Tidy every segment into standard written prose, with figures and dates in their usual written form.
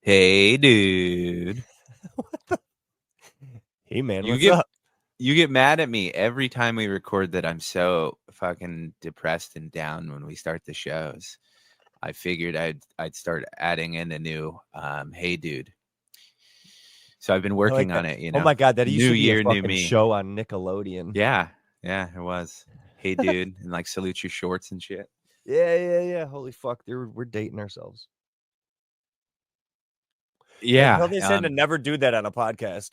Hey, dude. Hey, man, You what's get up? you get mad at me every time we record that I'm so fucking depressed and down when we start the shows. I figured I'd start adding in a new hey dude. So I've been I like working on that. it, Oh my God, that used New to be a year, new fucking me. show on Nickelodeon. Yeah. Yeah, it was. Hey dude, and like salute your shorts and shit. Yeah. Holy fuck, we're dating ourselves. Yeah, you know Yeah. they said to never do that on a podcast.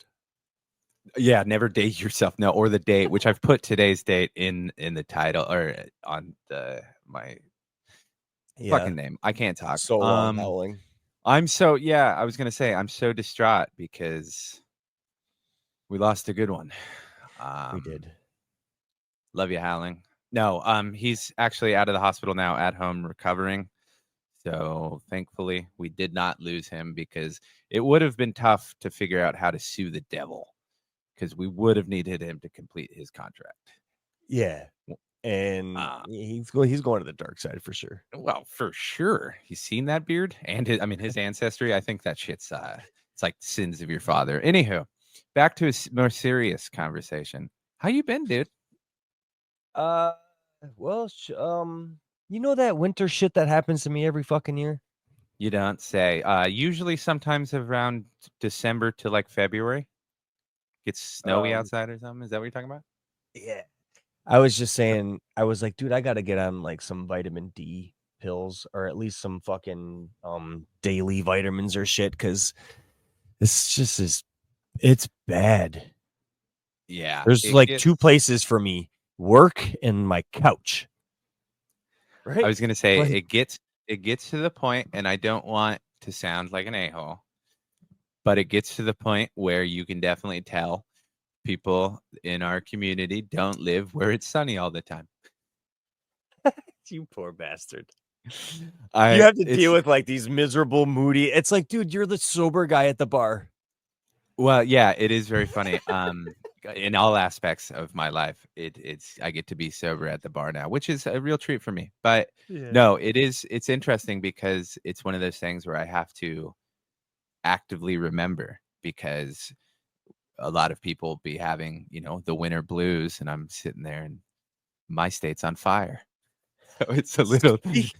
Yeah, never date yourself. No, or the date, which I've put today's date in the title or on my Yeah, fucking name. I can't talk. so long howling. I was gonna say I'm so distraught because we lost a good one. We Um, did. love you, Howling. No, he's actually out of the hospital now, at home recovering. So thankfully, we did not lose him because it would have been tough to figure out how to sue the devil because we would have needed him to complete his contract. Yeah, and Uh, he's going to the dark side for sure. well, for sure, he's seen that beard and his ancestry. I think that shit's it's like sins of your father. Anywho, back to a more serious conversation. How you been, dude? Uh, well, you know that winter shit that happens to me every fucking year. You don't say. Usually, sometimes around December to like February, gets snowy Um, outside or something. Is that what you're talking about? yeah. I was just saying, I was like, dude, I got to get on like some vitamin D pills or at least some fucking daily vitamins or shit because it's just it's bad. Yeah, There's it like two gets. places for me: work and my couch. I Right? was gonna say Like, it gets to the point, and I don't want to sound like an a-hole, but it gets to the point where you can definitely tell people in our community don't live where it's sunny all the time. you poor bastard. You I have to deal it's with like these miserable, moody. It's like, dude, you're the sober guy at the bar. Well, yeah, it is very funny. In all aspects of my life, it's I get to be sober at the bar now, which is a real treat for me. But Yeah. no, it's interesting because it's one of those things where I have to actively remember because a lot of people be having, the winter blues, and I'm sitting there and my state's on fire. So it's a little Speak-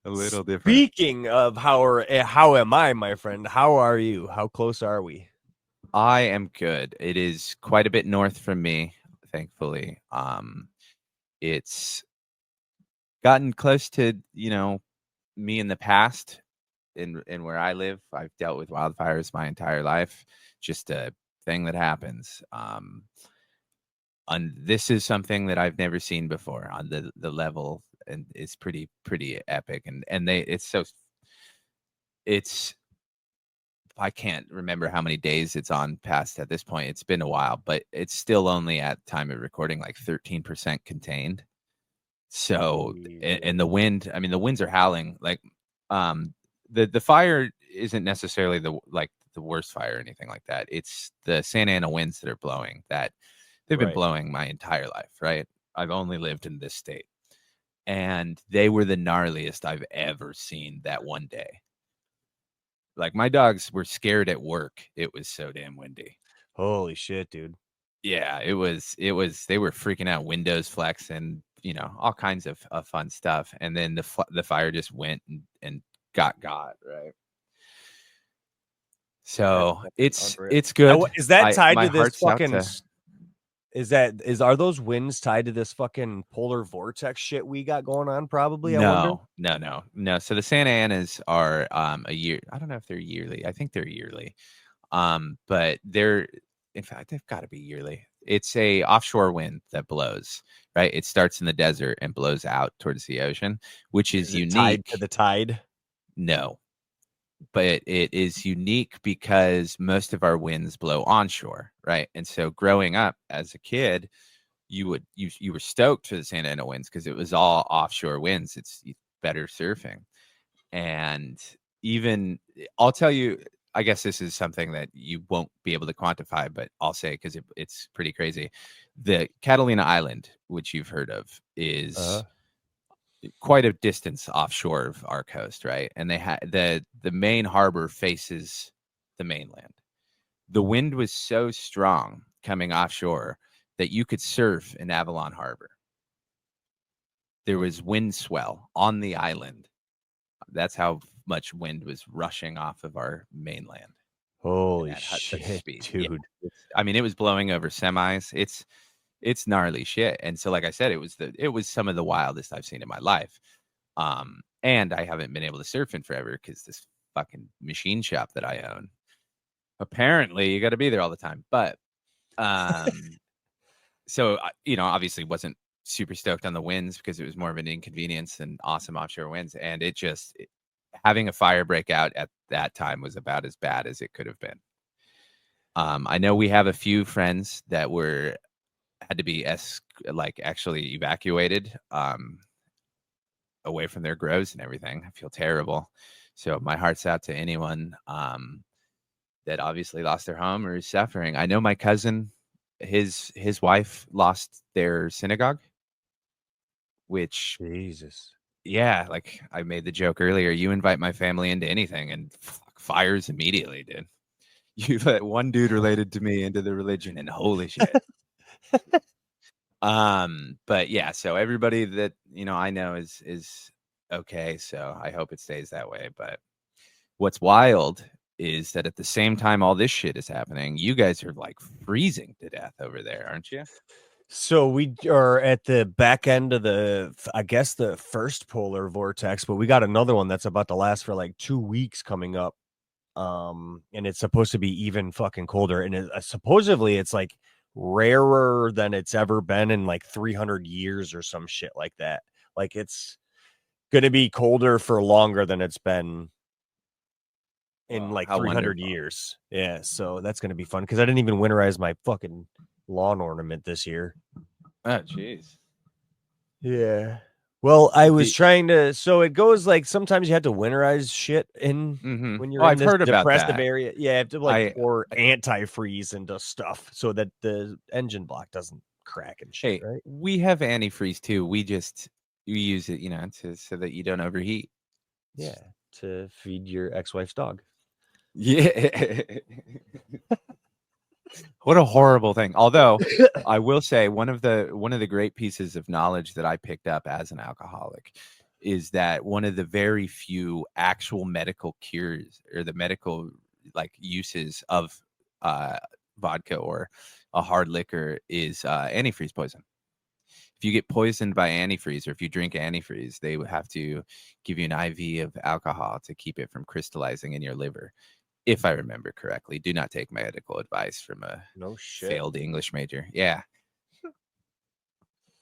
a little different. Speaking of how am I, my friend? How are you? How close are we? I am good. It is quite a bit north from me, thankfully. It's gotten close to, me in the past in where I live. I've dealt with wildfires my entire life. Just a thing that happens. And this is something that I've never seen before on the level, and it's pretty epic. And it's I can't remember how many days it's on past at this point. It's been a while, but it's still only at time of recording like 13% contained. So and the wind, I mean the winds are howling like um the fire isn't necessarily the worst fire or anything like that. It's the Santa Ana winds that are blowing that they've been Right. blowing my entire life, right? I've only lived in this state. And they were the gnarliest I've ever seen that one day. Like my dogs were scared at work. It was so damn windy. Holy shit, dude. Yeah, it was they were freaking out, windows flexing, all kinds of fun stuff. And then the fire just went and got, right? That's So fucking it's unreal. it's good. Is that I tied my to this heart's out fucking? to Are those winds tied to this fucking polar vortex shit we got going on? Probably, I wonder. no. So the Santa Anas are a year. I don't know if they're yearly. I think they're yearly. But they're in fact they've got to be yearly. It's a offshore wind that blows, right? It starts in the desert and blows out towards the ocean, which is Is it tied to unique. the tide? No, but it is unique because most of our winds blow onshore, right? And so growing up as a kid, you were stoked for the Santa Ana winds because it was all offshore winds. It's better surfing. And even I'll tell you, I guess this is something that you won't be able to quantify, but I'll say because it's pretty crazy. The Catalina Island, which you've heard of, Uh, is quite a distance offshore of our coast, right? And they had the main harbor faces the mainland. The wind was so strong coming offshore that you could surf in Avalon Harbor. There was wind swell on the island. That's how much wind was rushing off of our mainland and Holy at such shit, speed. Yeah, dude. I mean, it was blowing over semis. It's gnarly shit. And so, like I said, it was some of the wildest I've seen in my life. And I haven't been able to surf in forever because this fucking machine shop that I own. Apparently, you got to be there all the time. But so obviously wasn't super stoked on the winds because it was more of an inconvenience than awesome offshore winds. And having a fire break out at that time was about as bad as it could have been. I know we have a few friends that had to be actually evacuated away from their grows and everything. I feel terrible. So my heart's out to anyone that obviously lost their home or is suffering. I know my cousin, his wife lost their synagogue, which Jesus. yeah, like I made the joke earlier, you invite my family into anything and fires immediately, dude. You let one dude related to me into the religion and holy shit. But yeah, so everybody that I know is okay, so I hope it stays that way. But what's wild is that at the same time all this shit is happening, you guys are like freezing to death over there, aren't you? So we are at the back end of I guess the first polar vortex, but we got another one that's about to last for like 2 weeks coming up. And it's supposed to be even fucking colder. And supposedly it's like rarer than it's ever been in like 300 years or some shit like that. Like it's going to be colder for longer than it's been in like How 300 wonderful. years. Yeah. So that's going to be fun because I didn't even winterize my fucking lawn ornament this year. Oh, jeez. Yeah. Well, I was trying to. So it goes like sometimes you have to winterize shit when Oh, you're in I've this heard about depressive that. area. Yeah, you have to like I pour antifreeze into stuff so that the engine block doesn't crack and shit. Hey, Right? we have antifreeze too. We use it, so that you don't overheat. Yeah, to feed your ex-wife's dog. Yeah. What a horrible thing. Although I will say one of the great pieces of knowledge that I picked up as an alcoholic is that one of the very few actual medical cures or the medical uses of vodka or a hard liquor is antifreeze poison. If you get poisoned by antifreeze or if you drink antifreeze, they would have to give you an IV of alcohol to keep it from crystallizing in your liver. If I remember correctly, do not take medical advice from a No shit. failed English major. Yeah.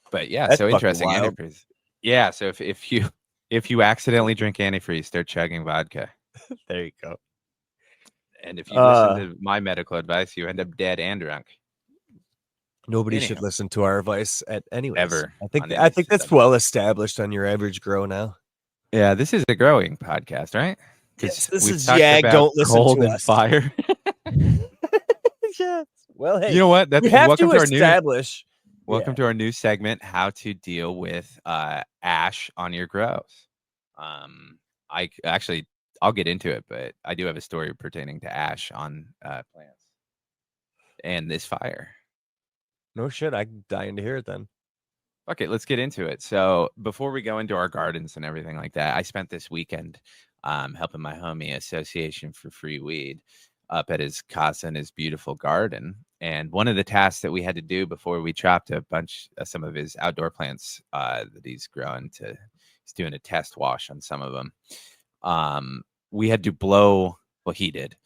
But yeah, That's so fucking interesting. wild. Antifreeze. Yeah. So if you accidentally drink antifreeze, start chugging vodka. There you go. And if you listen to my medical advice, you end up dead and drunk. Nobody Anyhow, should listen to our advice anyways. ever I on think any that's subject. well established on your average grow now. Yeah, this is a growing podcast, right? Yes, Because this we've is talked YAG. about Don't listen cold to and us. fire. Yes. Well, hey, You know what? we have Welcome to to our new establish. Welcome to our new segment, how to deal with ash on your grows. I'll get into it, but I do have a story pertaining to ash on plants and this fire. No shit. I'm dying to hear it then. Okay, let's get into it. So before we go into our gardens and everything like that, I spent this weekend helping my homie Association for Free Weed up at his casa in his beautiful garden. And one of the tasks that we had to do before we chopped some of his outdoor plants that he's growing he's doing a test wash on some of them. We had to he did.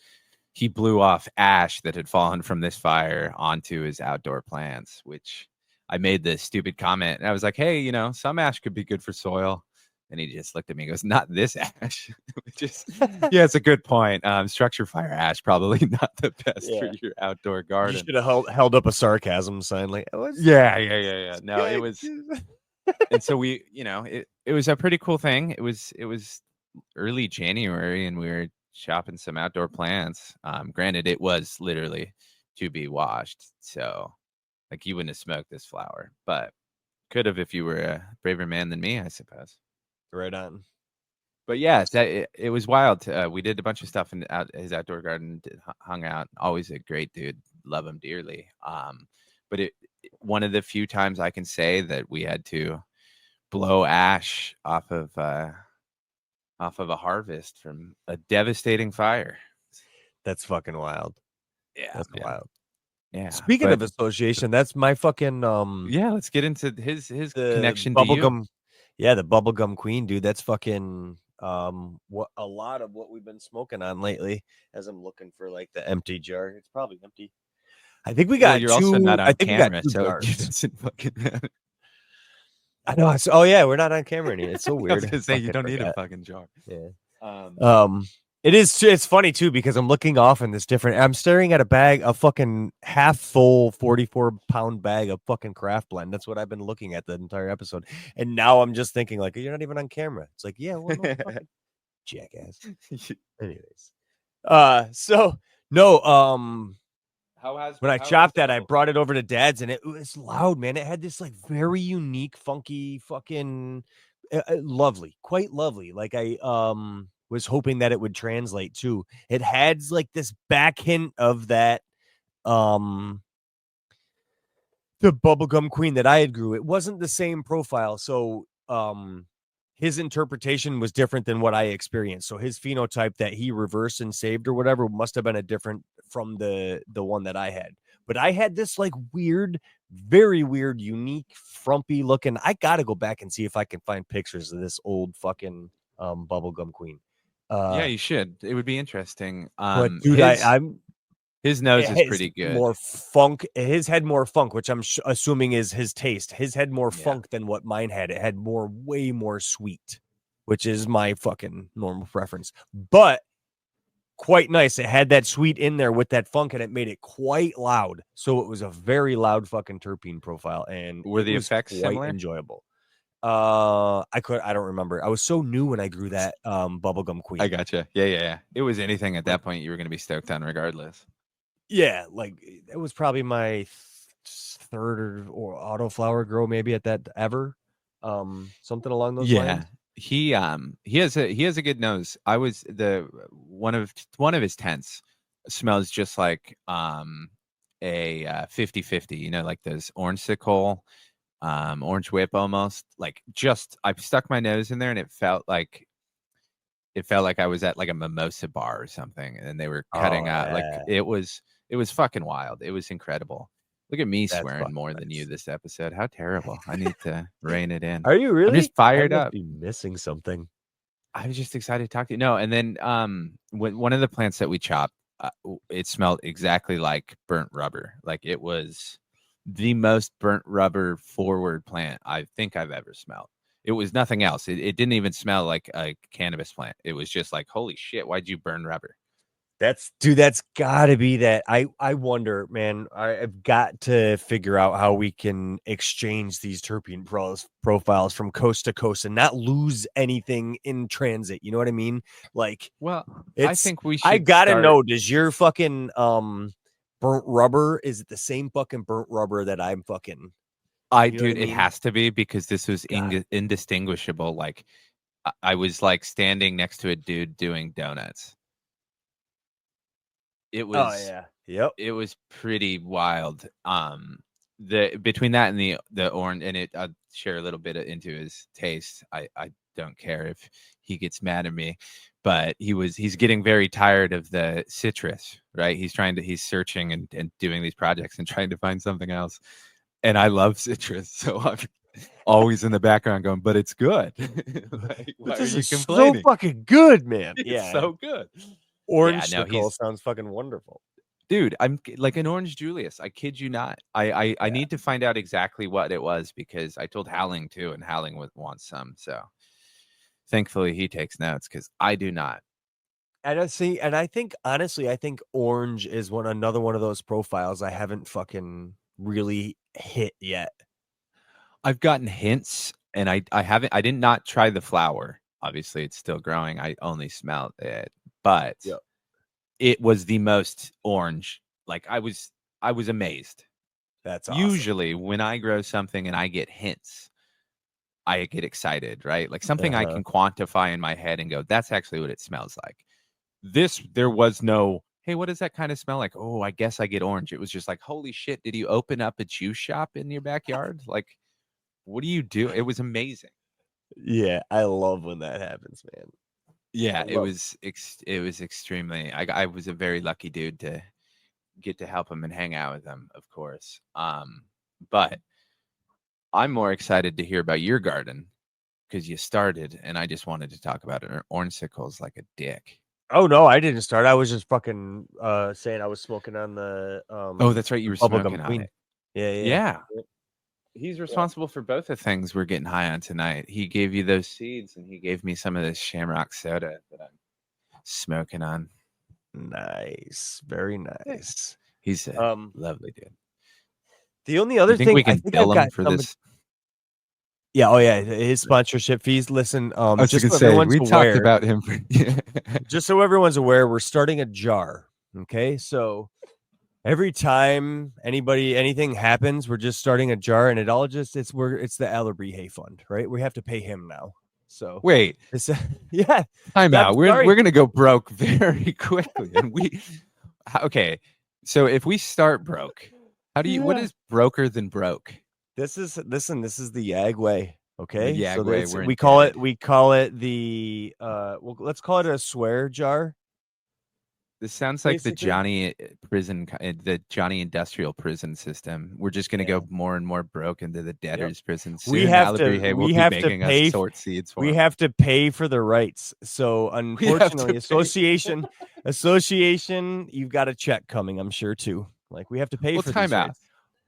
He blew off ash that had fallen from this fire onto his outdoor plants, which I made this stupid comment. And I was like, hey, some ash could be good for soil. And he just looked at me and goes, not this ash. Yeah, it's a good point. Structure fire ash, probably not the best for your outdoor garden. You should have held up a sarcasm sign like, yeah. No, it was. And so it was a pretty cool thing. It was early January and we were chopping some outdoor plants. Granted, it was literally to be washed. So like you wouldn't have smoked this flower, but could have if you were a braver man than me, I suppose. Right on. But yeah, it was wild. We did a bunch of stuff in his outdoor garden, hung out. Always a great dude. Love him dearly. But one of the few times I can say that we had to blow ash off of a harvest from a devastating fire. That's fucking wild. Yeah, That's man. wild. Yeah, Speaking but of association, that's my fucking yeah, let's get into his the connection to you. bubblegum. Yeah, the bubblegum queen, dude. That's fucking what a lot of what we've been smoking on lately. As I'm looking for like the empty jar, it's probably empty. I think we Well, got you're also not two. I on think we got camera, two so it jars. doesn't fucking matter. I know. Oh yeah, we're not on camera anymore. It's so I was weird. gonna say you Fucking don't need a forgot. fucking jar. Yeah. Um, It is. It's funny too because I'm looking off in this different. I'm staring at a bag, a fucking half full 44-pound bag of fucking craft blend. That's what I've been looking at the entire episode, and now I'm just thinking like, you're not even on camera. It's like, yeah, well, no, fucking jackass. Anyways, so no, when I how has chopped the that, I bubble brought it over to Dad's, and it was loud, man. It had this like very unique, funky, fucking lovely, quite lovely. Like I was hoping that it would translate too. It had like this back hint of that um the bubblegum queen that I had grew. It wasn't the same profile, so his interpretation was different than what I experienced. So his phenotype that he reversed and saved or whatever must have been a different from the one that I had. But I had this like weird, very weird, unique, frumpy looking. I gotta go back and see if I can find pictures of this old fucking bubblegum queen. Yeah, Uh you should. It would be interesting. but dude, I'm His nose is his pretty good. more funk. His had more funk, which I'm assuming is his taste. His had more Yeah. funk than what mine had. It had more, way more sweet, which is my fucking normal preference. But quite nice. It had that sweet in there with that funk, and it made it quite loud. So it was a very loud fucking terpene profile, and Were it the was effects quite similar? enjoyable. I don't remember. I was so new when I grew that bubblegum I queen. gotcha. Yeah, yeah, yeah. It was anything at that point you were going to be stoked on regardless. Yeah, like it was probably my third or autoflower grow maybe at that ever. Something along those Yeah. lines. He has a good nose. I was the one of his tents smells just like a 50/50, you know, like those orange sickle, orange whip almost. Like just I stuck my nose in there and it felt like I was at like a mimosa bar or something, and they were cutting Oh out like yeah, it was fucking wild. It was incredible. Look at me that's swearing more fucking than you nice. this episode. How terrible. I need to rein it in. Are you I'm just really? I fired must up. be missing something. I was just excited to talk to you. No, and then when one of the plants that we chopped, it smelled exactly like burnt rubber. Like it was the most burnt rubber forward plant I think I've ever smelled. It was nothing else. It didn't even smell like a cannabis plant. It was just like, holy shit, why'd you burn rubber? That's dude. That's got to be that. I wonder, man. I've got to figure out how we can exchange these terpene profiles from coast to coast and not lose anything in transit. You know what I mean? Like Well, I it's. think we I should gotta start. know. Does your fucking burnt rubber? Is it the same fucking burnt rubber that I'm fucking? You know what I Dude, it mean? has to be because this was God. indistinguishable. Like I was like standing next to a dude doing donuts. It Oh was yeah. Yep. it was pretty wild. The between that and the orange, and it I'll share a little bit into his taste. I don't care if he gets mad at me, but he's getting very tired of the citrus, right? He's searching and doing these projects and trying to find something else. And I love citrus, so I'm always in the background going, but it's good. Like, But why are this you is so complaining? fucking good, man. It's Yeah. so good. Yeah, Orange no, sickle he's sounds fucking wonderful. dude, I'm like an orange Julius. I kid you not. I Yeah. need to find out exactly what it was because I told Howling too, and Howling wants some. So thankfully he takes notes because I do not. And I see, and I think honestly, I think orange is another one of those profiles I haven't fucking really hit yet. I've gotten hints, and I haven't. I did not try the flower. Obviously, it's still growing. I only smelled it, but Yep. it was the most orange. Like I was amazed. That's awesome. Usually, when I grow something and I get hints, I get excited, right? Like something I can quantify in my head and go, that's actually what it smells like. There was no, hey, what does that kind of smell like? Oh, I guess I get orange. It was just like, holy shit, did you open up a juice shop in your backyard? Like, what do you do? It was amazing. Yeah, I love when that happens, man. Yeah, it was extremely. I was a very lucky dude to get to help him and hang out with him, of course. But I'm more excited to hear about your garden because you started, and I just wanted to talk about it. Ornsicles like a dick. Oh no, I didn't start. I was just fucking saying I was smoking on the Oh, that's right, you were Bubblegum smoking on Queen. it. Yeah. Yeah, Yep. he's responsible for both the things we're getting high on tonight. He gave you those seeds, and he gave me some of this Shamrock soda that I'm smoking on. Nice, very nice. He's a lovely dude. The only You other think thing we I can think bill I've him got for some. this? Yeah, oh yeah, his sponsorship fees. Listen, I was just gonna so say everyone's we talked aware, about him. just so everyone's aware, we're starting a jar. Okay, so every time anything happens, we're just starting a jar, and it's the Alabrije fund, right? We have to pay him now. So Wait, it's yeah. time I'm out. We're sorry. gonna go broke very quickly, and okay. So if we start broke, what Yeah. is broker than broke? This is the YAG way. The Okay, so YAG way. that's We're we call indebted. it the well, let's call it a swear jar. This sounds like the Basically, Johnny prison, the Johnny industrial prison system. We're just gonna yeah. go more and more broke into the Yep. debtors prison We soon. have to Alabrije will we be have to making us pay sort seeds for we him. have to pay for the rights. So We have to unfortunately, pay. association, you've got a check coming, I'm sure too. Like we have to pay Well, for time these out. rights.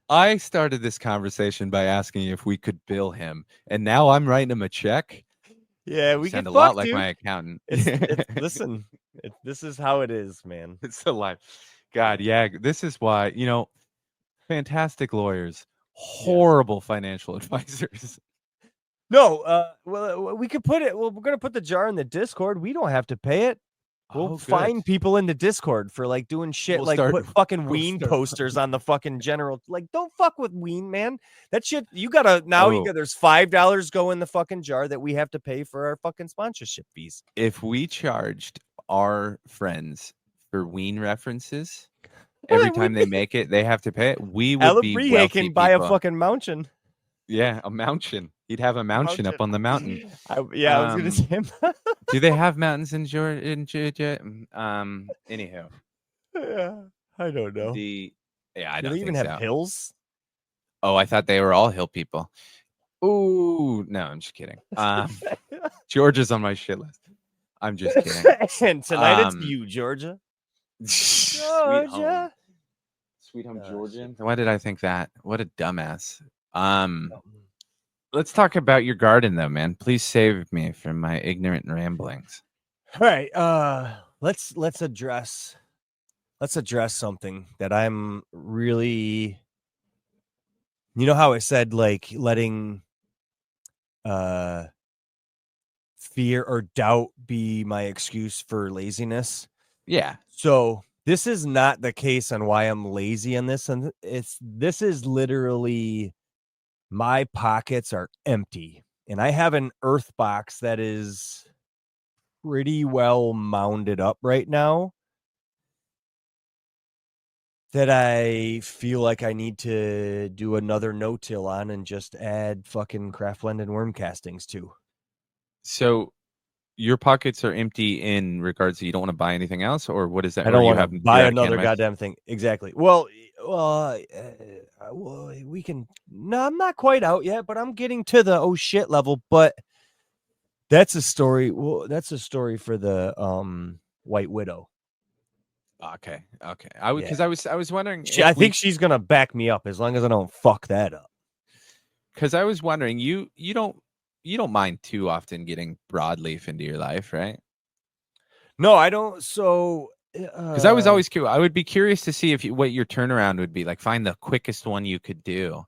I started this conversation by asking if we could bill him, and now I'm writing him a check. Yeah, You we sound get a lot fucked, like dude. my accountant. It's listen, this is how it is, man. It's the life. God, yeah. This is why, fantastic lawyers, Yeah. horrible financial advisors. No, well, we could put it. Well, we're gonna put the jar in the Discord. We don't have to pay it. We'll Oh, good. find people in the Discord for like doing shit We'll like start. put fucking We'll Ween start. posters on the fucking general. Like, don't fuck with Ween, man. That shit you gotta Oh, there's $5 go in the fucking jar that we have to pay for our fucking sponsorship fees. if we charged our friends for Ween references every time they make it, they have to pay it. We would be Alabrije wealthy can buy a people. fucking mountain. Yeah, a mountain. He'd have a mountain up on the mountain. I was gonna say. Do they have mountains in Georgia? Anywho, Yeah, I don't know. I Do don't they even think have so. hills? Oh, I thought they were all hill people. Ooh, no, I'm just kidding. Georgia's on my shit list. I'm just kidding. And tonight it's you, Georgia. Sweet home. Georgia. Sweet home, Oh, Georgia. Why did I think that? What a dumbass. Let's talk about your garden though, man. Please save me from my ignorant ramblings. All right. Let's address something that I'm really, you know how I said like letting fear or doubt be my excuse for laziness. Yeah. So this is not the case on why I'm lazy on this, and this is literally my pockets are empty, and I have an earth box that is pretty well mounded up right now that I feel like I need to do another no-till on and just add fucking craftblend and worm castings to. So your pockets are empty in regards to you don't want to buy anything else, or what is that? I don't want to buy you're out of another cannabis? goddamn thing. Exactly. Well, we can. No, I'm not quite out yet, but I'm getting to the oh shit level. But that's a story. Well, that's a story for the White Widow. Okay. Because I was wondering I think she's gonna back me up as long as I don't fuck that up. Because I was wondering, you don't mind too often getting broadleaf into your life, right? No, I don't. So, because I was always curious. I would be curious to see what your turnaround would be like. Find the quickest one you could do.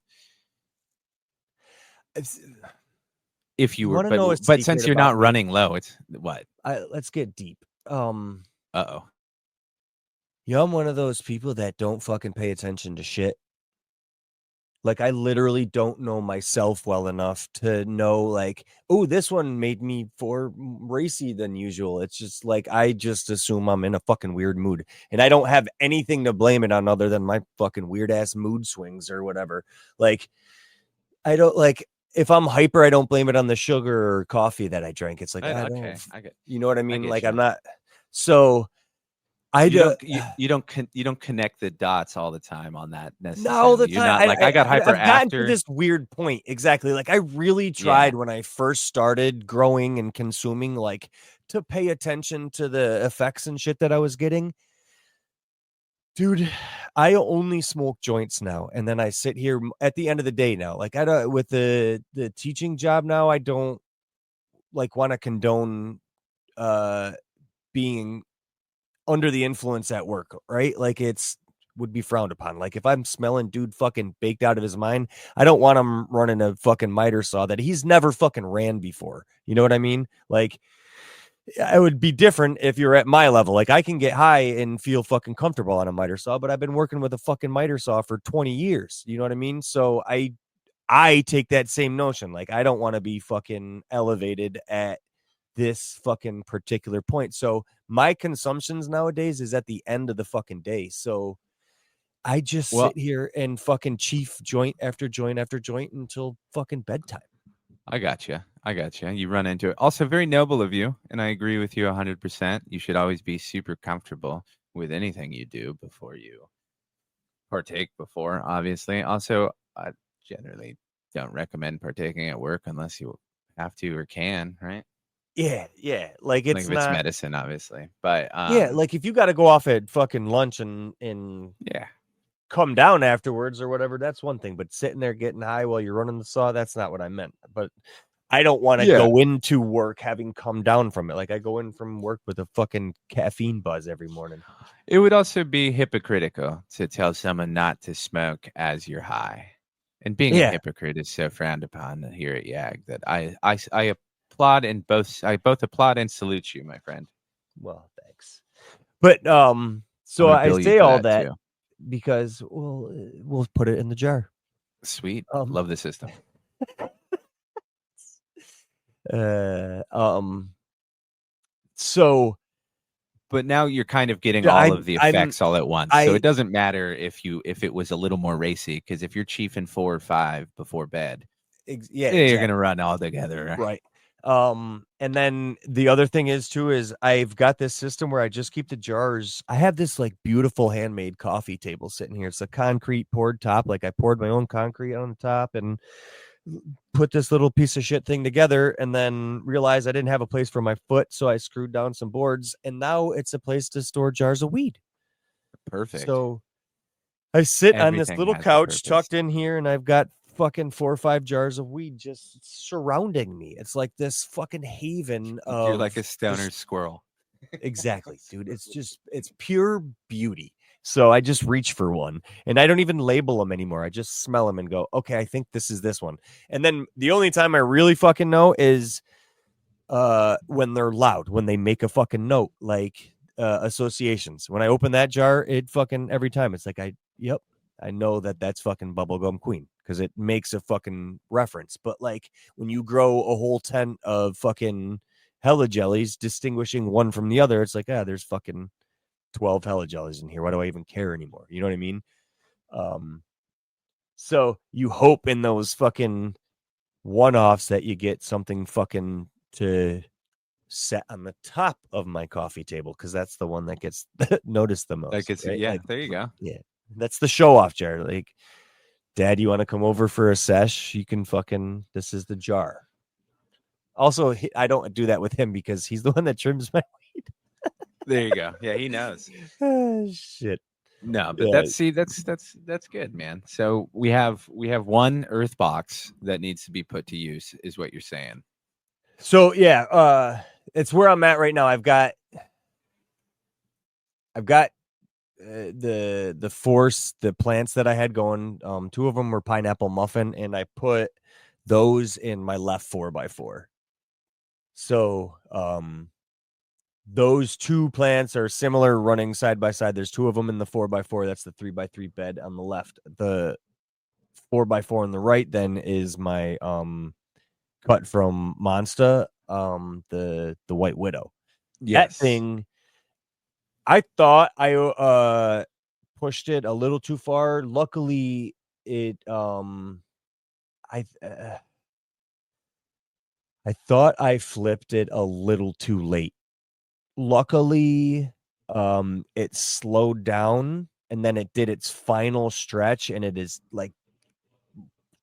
If you were, but since you're not running low, it's what? Let's get deep. Uh-oh. I'm one of those people that don't fucking pay attention to shit. Like I literally don't know myself well enough to know like, oh, this one made me more racy than usual. It's just like I just assume I'm in a fucking weird mood. And I don't have anything to blame it on other than my fucking weird ass mood swings or whatever. Like I don't like if I'm hyper, I don't blame it on the sugar or coffee that I drank. It's like I don't, Okay, you know what I I mean? get Like you. I'm not. So I So do. you don't connect the dots all the time on that Not all necessarily. the You're time. not like I got hyper I've gotten to after. this weird point. Exactly. Like I really Yeah. tried when I first started growing and consuming, like to pay attention to the effects and shit that I was getting. Dude, I only smoke joints now, and then I sit here at the end of the day now. Like I don't with the teaching job now. I don't like want to condone uh being under the influence at work, right? Like it's would be frowned upon. Like if I'm smelling dude fucking baked out of his mind, I don't want him running a fucking miter saw that he's never fucking ran before. You know what I mean? Like it would be different if you're at my level. Like I can get high and feel fucking comfortable on a miter saw, but I've been working with a fucking miter saw for 20 years. You know what I mean? So I take that same notion. Like I don't want to be fucking elevated at this fucking particular point. So my consumptions nowadays is at the end of the fucking day. So I just Well, sit here and fucking chief joint after joint after joint until fucking bedtime. I got you. I got you. You run into it. Also, very noble of you, and I agree with you 100%. You should always be super comfortable with anything you do before you partake. Before, obviously. Also, I generally don't recommend partaking at work unless you have to or can. Right? Yeah, yeah. Like Like it's if it's not. medicine, obviously. But Yeah, like if you got to go off at fucking lunch and yeah, come down afterwards or whatever, that's one thing. But sitting there getting high while you're running the saw, that's not what I meant. But I don't want to yeah. go into work having come down from it. Like I go in from work with a fucking caffeine buzz every morning. It would also be hypocritical to tell someone not to smoke as you're high. And being a Yeah. hypocrite is so frowned upon here at YAG that I applaud and both applaud and salute you, my friend. Well, thanks. But I'm so gonna I bill you say for all that that too. because we'll put it in the jar. Sweet. Um Love the system. uh um so But now you're kind of getting yeah, all of the I'm effects all at once. So I it doesn't matter if it was a little more racy, because if you're chiefing 4 or 5 before bed, yeah, you're gonna exactly. run all together. Right. And then the other thing is too is I've got this system where I just keep the jars. I have this like beautiful handmade coffee table sitting here. It's a concrete poured top. Like I poured my own concrete on the top and put this little piece of shit thing together and then realized I didn't have a place for my foot. So I screwed down some boards and now it's a place to store jars of weed. Perfect. So I sit on this Everything little has a couch purpose. tucked in here and I've got fucking 4 or 5 jars of weed just surrounding me. It's like this fucking haven You're like of a stoner just squirrel. exactly, dude. It's just it's pure beauty. So I just reach for one and I don't even label them anymore. I just smell them and go, okay, I think this is this one. And then the only time I really fucking know is when they're loud, when they make a fucking note, like associations. When I open that jar, it fucking every time it's like yep, I know that that's fucking bubblegum queen because it makes a fucking reference. But like when you grow a whole tent of fucking hella jellies, distinguishing one from the other, it's like there's fucking 12 hella jellies in here. Why do I even care anymore? You know what I mean? Um, so you hope in those fucking one offs that you get something fucking to set on the top of my coffee table because that's the one that gets noticed the Like most, it's right? yeah, Like, there you go. yeah, that's the show off jar. Like, Dad, you want to come over for a sesh? You can fucking. This is the jar. Also, I don't do that with him because he's the one that trims my There you go. Yeah, he knows. shit. No, but Yeah. that's good, man. So we have one earth box that needs to be put to use, is what you're saying. So yeah, it's where I'm at right now. I've got the force the plants that I had going. Two of them were pineapple muffin, and I put those in my left 4x4. So those two plants are similar, running side by side. There's two of them in the 4x4. That's the 3x3 bed on the left. The 4x4 on the right then is my cut from Monster, the White Widow. That Yes. thing, I thought I pushed it a little too far. Luckily, it I I thought I flipped it a little too late. Luckily, it slowed down and then it did its final stretch, and it is like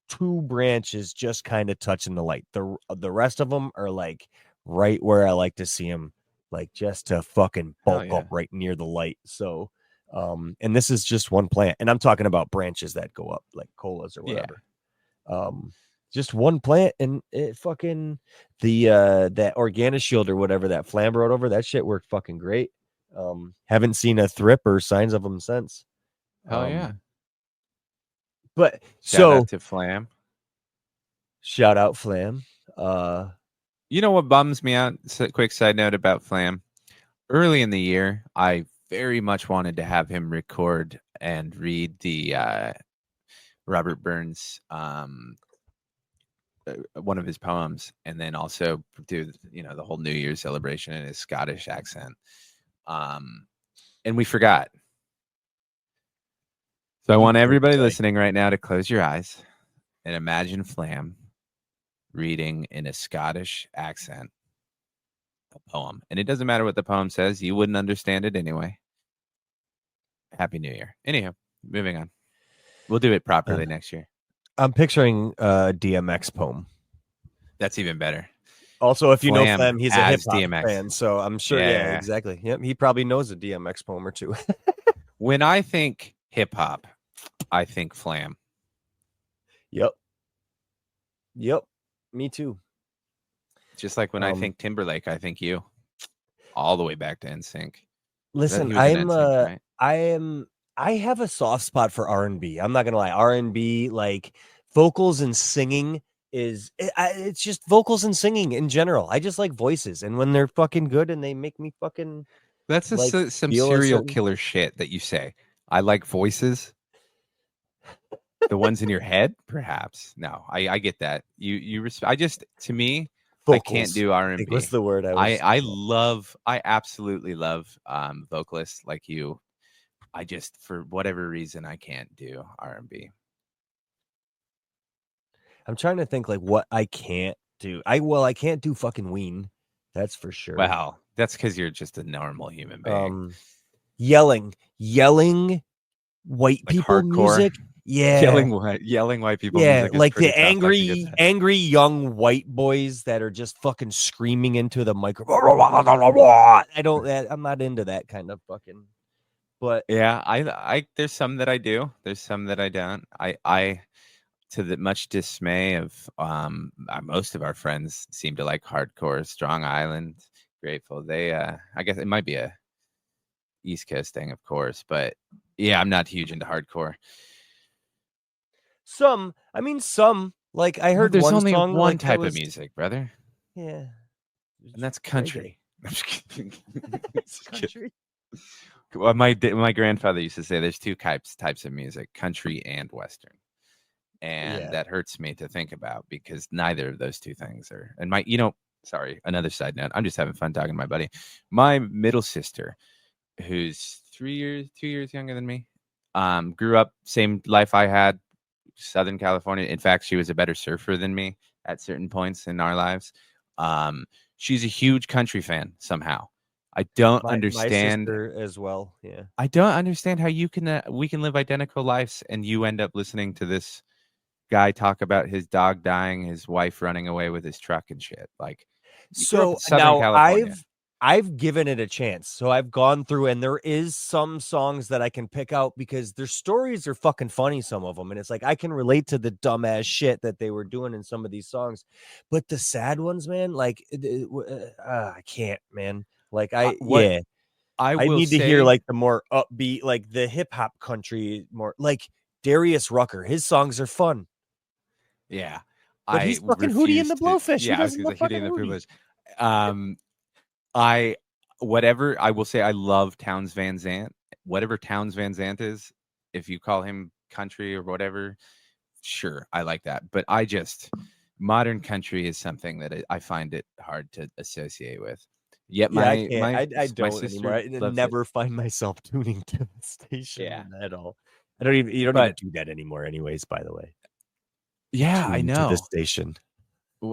2 branches just kind of touching the light. The rest of them are like right where I like to see them, like just to fucking Hell bulk yeah. up right near the light. So, and this is just one plant, and I'm talking about branches that go up like colas or Yeah. whatever. Just one plant, and it fucking the that Organic Shield or whatever that Flam brought over, that shit worked fucking great. Haven't seen a thrip or signs of them since. Hell yeah. But Shout so out to Flam. shout out Flam. Uh You know what bums me out? Quick side note about Flam. Early in the year, I very much wanted to have him record and read the Robert Burns one of his poems, and then also do the whole New Year's celebration in his Scottish accent. And we forgot. So I want everybody listening right now to close your eyes and imagine Flam reading in a Scottish accent a poem. And it doesn't matter what the poem says, you wouldn't understand it anyway. Happy New Year. Anyhow, moving on. We'll do it properly next year. I'm picturing a DMX poem. That's even better. Also, if you know Flam Flam, he's a hip as hop DMX. fan, so I'm sure. Yeah, exactly. Yep, he probably knows a DMX poem or two. When I think hip hop, I think Flam. Yep. Me too. Just like when I think Timberlake, I think you. All the way back to NSYNC. Listen, He was in NSYNC, right? I have a soft spot for R&B. I'm not gonna lie. R&B, like vocals and singing it's just vocals and singing in general. I just like voices, and when they're fucking good and they make me fucking That's like some feel a serial certain killer shit that you say. I like voices. The ones in your head, perhaps. No, I get that. I just, to me, I can't vocals. do I think was R&B. the word I was. I absolutely love vocalists like you. I just, for whatever reason, I can't do R&B. I'm trying to think like what I can't do. I can't do fucking Ween. That's for sure. Well, that's because you're just a normal human being. Yelling white Like people hardcore, music. Yeah. yelling white people Yeah, music is like pretty the tough. I can get that. angry young white boys that are just fucking screaming into the microphone. I'm not into that kind of fucking. But Yeah, I there's some that I do. There's some that I don't. I to the much dismay of most of our friends seem to like hardcore. Strong Island, Grateful. They I guess it might be a East Coast thing, of course, but yeah, I'm not huge into hardcore. some like I heard There's one only song one like that type of was music, brother, yeah, and that's reggae. country. I'm just kidding. It's country. Well, my grandfather used to say there's two types of music, country and western. And Yeah. that hurts me to think about because neither of those two things are. And sorry, another side note. I'm just having fun talking to my buddy. My middle sister, who's 2 years younger than me, grew up same life I had, Southern California. In fact, she was a better surfer than me at certain points in our lives. She's a huge country fan somehow. I don't understand. My sister as well. Yeah. I don't understand how we can live identical lives and you end up listening to this guy talk about his dog dying, his wife running away with his truck and shit. Like, you grew up in So Southern now California. I've given it a chance. So I've gone through, and there is some songs that I can pick out because their stories are fucking funny, some of them. And it's like I can relate to the dumbass shit that they were doing in some of these songs. But the sad ones, man, like I can't, man. Like What I I will need to hear say, like the more upbeat, like the hip hop country, more like Darius Rucker. His songs are fun. yeah, But I he's fucking Hootie and refuse the to. Blowfish. Who Yeah, I was doesn't going love to say Hootie fucking and the Hootie? Privilege. I whatever I will say, I love Towns Van Zant. Whatever Towns Van Zant is, if you call him country or whatever, sure, I like that. But modern country is something that I find it hard to associate with. Yet Yeah, I my can't. my I my don't anymore. sister I loves it. never find myself tuning to the Yeah, station at all. I don't even. You don't even but do that anymore, anyways. By the way, yeah, I tune to the know. station.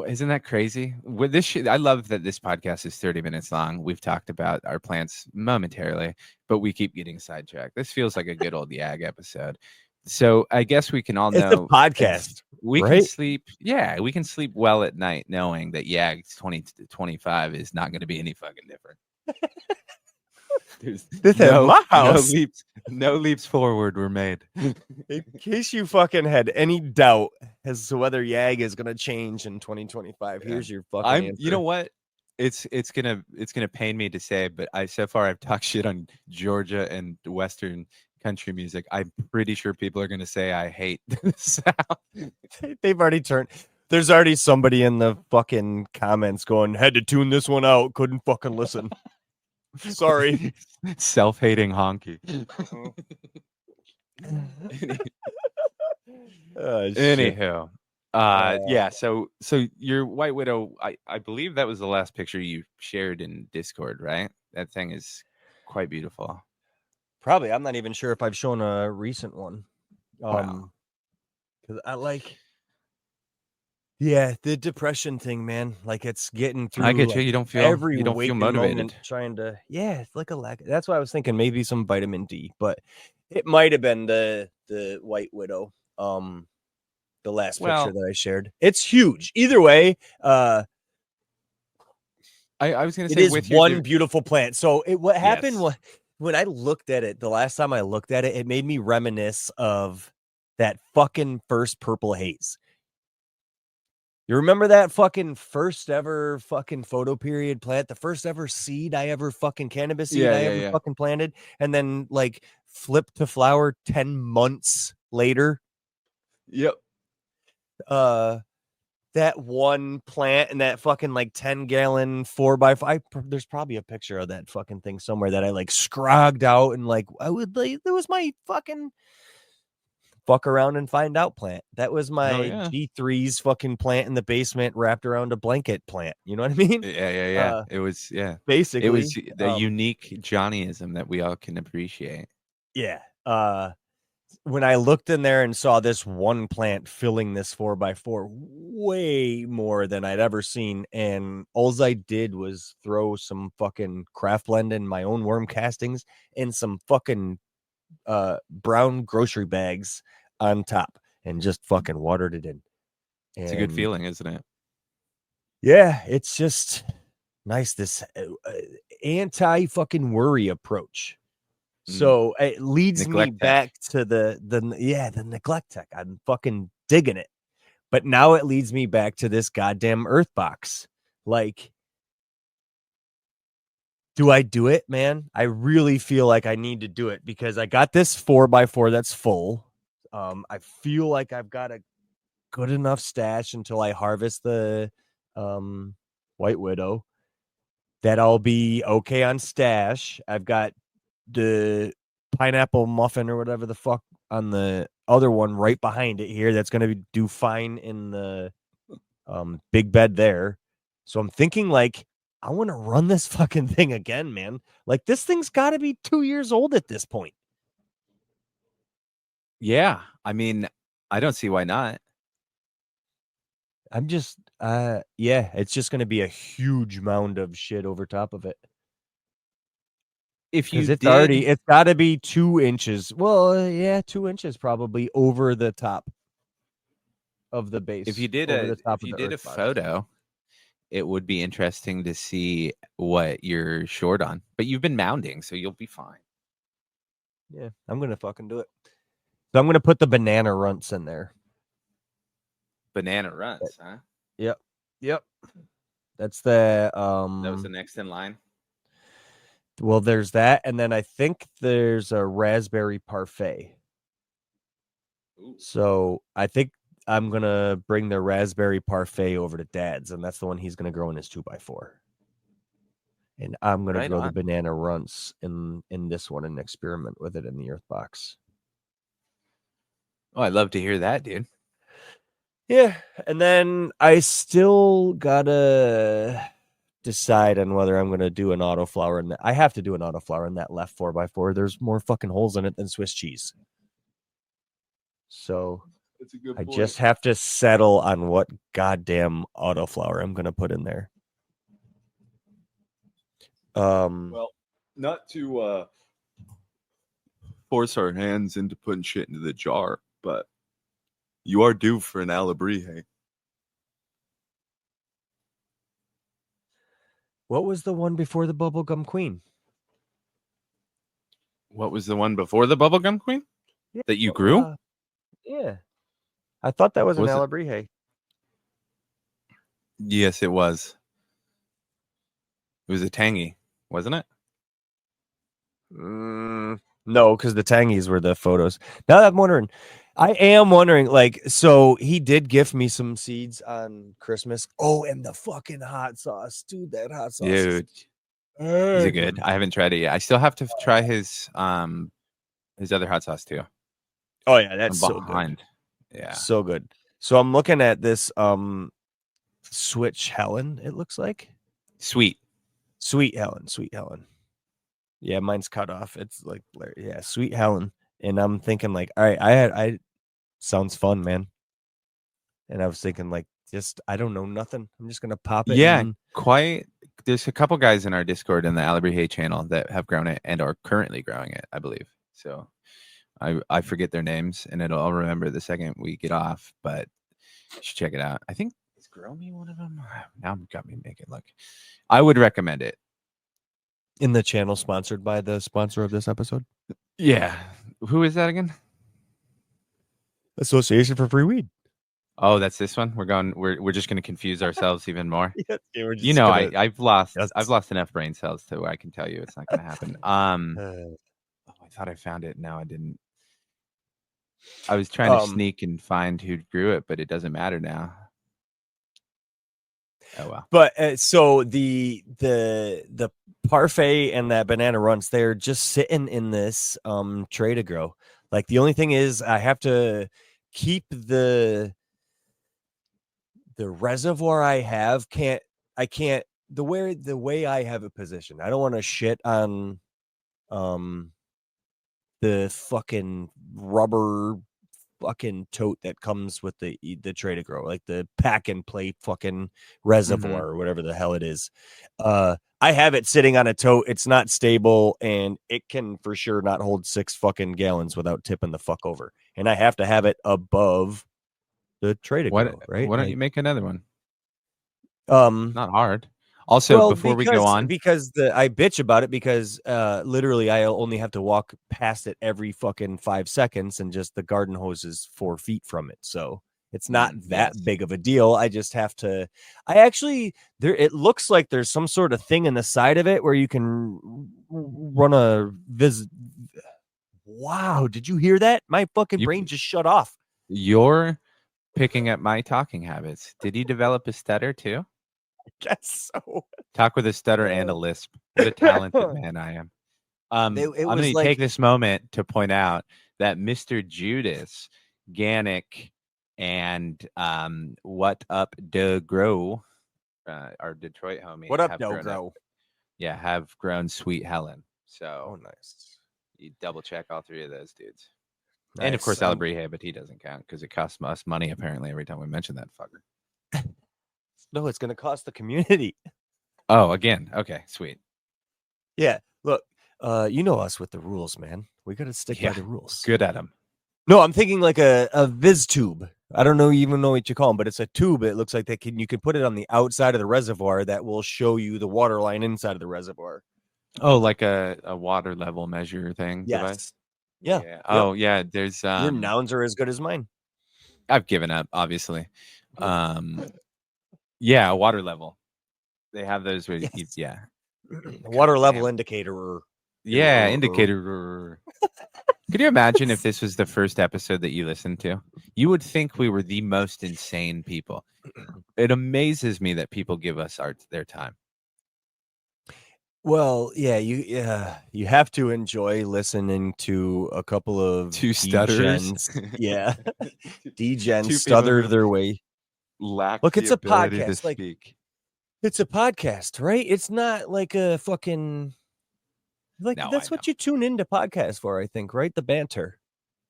Isn't that crazy? With I love that this podcast is 30 minutes long. We've talked about our plans momentarily, but we keep getting sidetracked. This feels like a good old YAG episode. So I guess we can all It's a know podcast, we can right? sleep. Yeah, we can sleep well at night knowing that YAG 2025 is not going to be any fucking different. There's This at my house. no leaps forward were made. In case you fucking had any doubt as to whether YAG is going to change in 2025, Yeah. here's your fucking answer. You know what? It's gonna pain me to say, but so far I've talked shit on Georgia and Western country music. I'm pretty sure people are gonna say I hate the South. They've already turned. There's already somebody in the fucking comments going, had to tune this one out, couldn't fucking listen. Sorry. Self-hating honky. Shit. Anywho, yeah. So your White Widow, I believe that was the last picture you shared in Discord, right? That thing is quite beautiful. Probably. I'm not even sure if I've shown a recent one. Wow. Because I like, yeah, the depression thing, man. Like it's getting through. I get you. Like, You don't every feel waking motivated. moment, trying to. Yeah, it's like a lack. That's why I was thinking maybe some vitamin D, but it might have been the White Widow. The last picture that I shared. It's huge. Either way, I was gonna it say is with one beautiful plant. So what happened yes. was when I looked at it, the last time I looked at it, it made me reminisce of that fucking first purple haze. You remember that fucking first ever fucking photo period plant, the first ever seed I ever fucking cannabis seed I ever fucking planted, and then like flipped to flower 10 months later? Yep. That one plant and that fucking like 10-gallon 4x5. There's probably a picture of that fucking thing somewhere that I like scrogged out and like I would like there was my fucking fuck around and find out plant. That was my G3's fucking plant in the basement wrapped around a blanket plant. You know what I mean? Yeah. It was basically it was the unique Johnnyism that we all can appreciate. Yeah. When I looked in there and saw this one plant filling this 4x4 way more than I'd ever seen, and all I did was throw some fucking craft blend in my own worm castings and some fucking brown grocery bags on top and just fucking watered it in. It's a good feeling, isn't it? Yeah, it's just nice, this anti fucking worry approach. So it leads me back to the neglect tech. I'm fucking digging it. But now it leads me back to this goddamn earth box. Like, do I do it, man? I really feel like I need to do it because I got this 4x4 that's full. I feel like I've got a good enough stash until I harvest the White Widow. That I'll be okay on stash. I've got the pineapple muffin or whatever the fuck on the other one right behind it here. That's going to do fine in the big bed there. So I'm thinking like, I want to run this fucking thing again, man. Like this thing's got to be 2 years old at this point. Yeah. I mean, I don't see why not. I'm just, yeah, it's just going to be a huge mound of shit over top of it. If you it's got to be 2 inches. Well, yeah, 2 inches probably over the top of the base. If you did a photo, it would be interesting to see what you're short on. But you've been mounding, so you'll be fine. Yeah, I'm gonna fucking do it. So I'm gonna put the banana runts in there. Banana runts, huh? Yep. That's the That was the next in line. Well, there's that, and then I think there's a raspberry parfait. Ooh. So I think I'm gonna bring the raspberry parfait over to Dad's, and that's the one he's gonna grow in his 2x4. And I'm gonna grow the banana runts in this one and experiment with it in the earth box. Oh, I'd love to hear that, dude. Yeah, and then I still gotta decide on whether I'm gonna do an autoflower in that. I have to do an autoflower in that left 4x4. There's more fucking holes in it than Swiss cheese. So That's a good I point. just have to settle on what goddamn autoflower I'm gonna put in there. Well, not to force our hands into putting shit into the jar, but you are due for an Alabrije. what was the one before the bubblegum queen? What was the one before the bubblegum queen Yeah, that you grew? yeah. I thought that was an Was it? Alabrije. Yes, it was. It was a tangy, wasn't it? No, because the Tangies were the photos. Now that I am wondering, like, so he did gift me some seeds on Christmas. Oh, and the fucking hot sauce, dude. That hot sauce Dude, is it is good? I haven't tried it yet. I still have to try his other hot sauce too. Oh yeah, that's I'm so good, behind. Yeah. so good. So I'm looking at this Switch Helen. It looks like Sweet. Sweet Helen, Sweet Helen. Yeah, mine's cut off. It's like yeah, Sweet Helen, and I'm thinking like, all right, I sounds fun, man. And I was thinking, like, just I don't know nothing. I'm just gonna pop it. Yeah, And quite. There's a couple guys in our Discord in the Alabrije channel that have grown it and are currently growing it, I believe. So I forget their names, and I'll remember the second we get off. But you should check it out. I think is Grow Me one of them. Now got me making look. I would recommend it. in the channel sponsored by the sponsor of this episode, Yeah. Who is that again? Association for Free Weed. Oh, that's this one. We're just gonna confuse ourselves even more. Yeah, we're You just know, gonna. I've lost Yes. enough brain cells to where I can tell you it's not gonna happen. Oh, I thought I found it. No, I didn't. I was trying to sneak and find who grew it, but it doesn't matter now. Oh well. But so the parfait and that banana runts, they're just sitting in this tray to grow. Like the only thing is, I have to keep the reservoir I have. I can't the way I have it positioned. I don't want to shit on the fucking rubber fucking tote that comes with the tray to grow, like the pack and play fucking reservoir or whatever the hell it is. I have it sitting on a tote. It's not stable, and it can for sure not hold 6 fucking gallons without tipping the fuck over. And I have to have it above the tray to grow, right? Why don't you make another one? Um, Not hard. Also, well, before we go on, because I bitch about it because literally I only have to walk past it every fucking 5 seconds, and just the garden hose is 4 feet from it, so it's not that yes. big of a deal. I just have to. I actually It looks like there's some sort of thing in the side of it where you can run a visit. Wow, did you hear that? My fucking brain just shut off. You're picking up my talking habits. Did you develop a stutter too? I guess so. Talk with a stutter and a lisp. What a talented man I am. It I'm was going to like take this moment to point out that Mr. Judas, Ganick, and What Up De Grow, our Detroit homie, what up, have Del grown Grow? Yeah, have grown Sweet Helen. Oh, So nice. you double check all three of those dudes. Nice. And of course, Alabrije, but he doesn't count because it costs us money apparently every time we mention that fucker. No, it's going to cost the community. Oh, again. Okay, sweet. Yeah, look, you know us with the rules, man. We got to stick by the rules. Good at them. No, I'm thinking like a Viz tube. I don't even know what you call them, but it's a tube. It looks like you can put it on the outside of the reservoir that will show you the water line inside of the reservoir. Oh, like a water level measure thing device. Yeah. Yeah. Oh, yeah. There's Your nouns are as good as mine. I've given up, obviously. Yeah, water level. They have those where yeah. Water level indicator. Yeah, indicator. Could you imagine if this was the first episode that you listened to? You would think we were the most insane people. It amazes me that people give us their time. Well, you have to enjoy listening to a couple of Two stutters. degens. Yeah. Degens Two people stutter who their way. lack Look, the it's a ability to podcast. Like, speak. it's a podcast, right? It's not like a fucking like No, I that's know. what you tune into podcasts for, I think, right? The banter.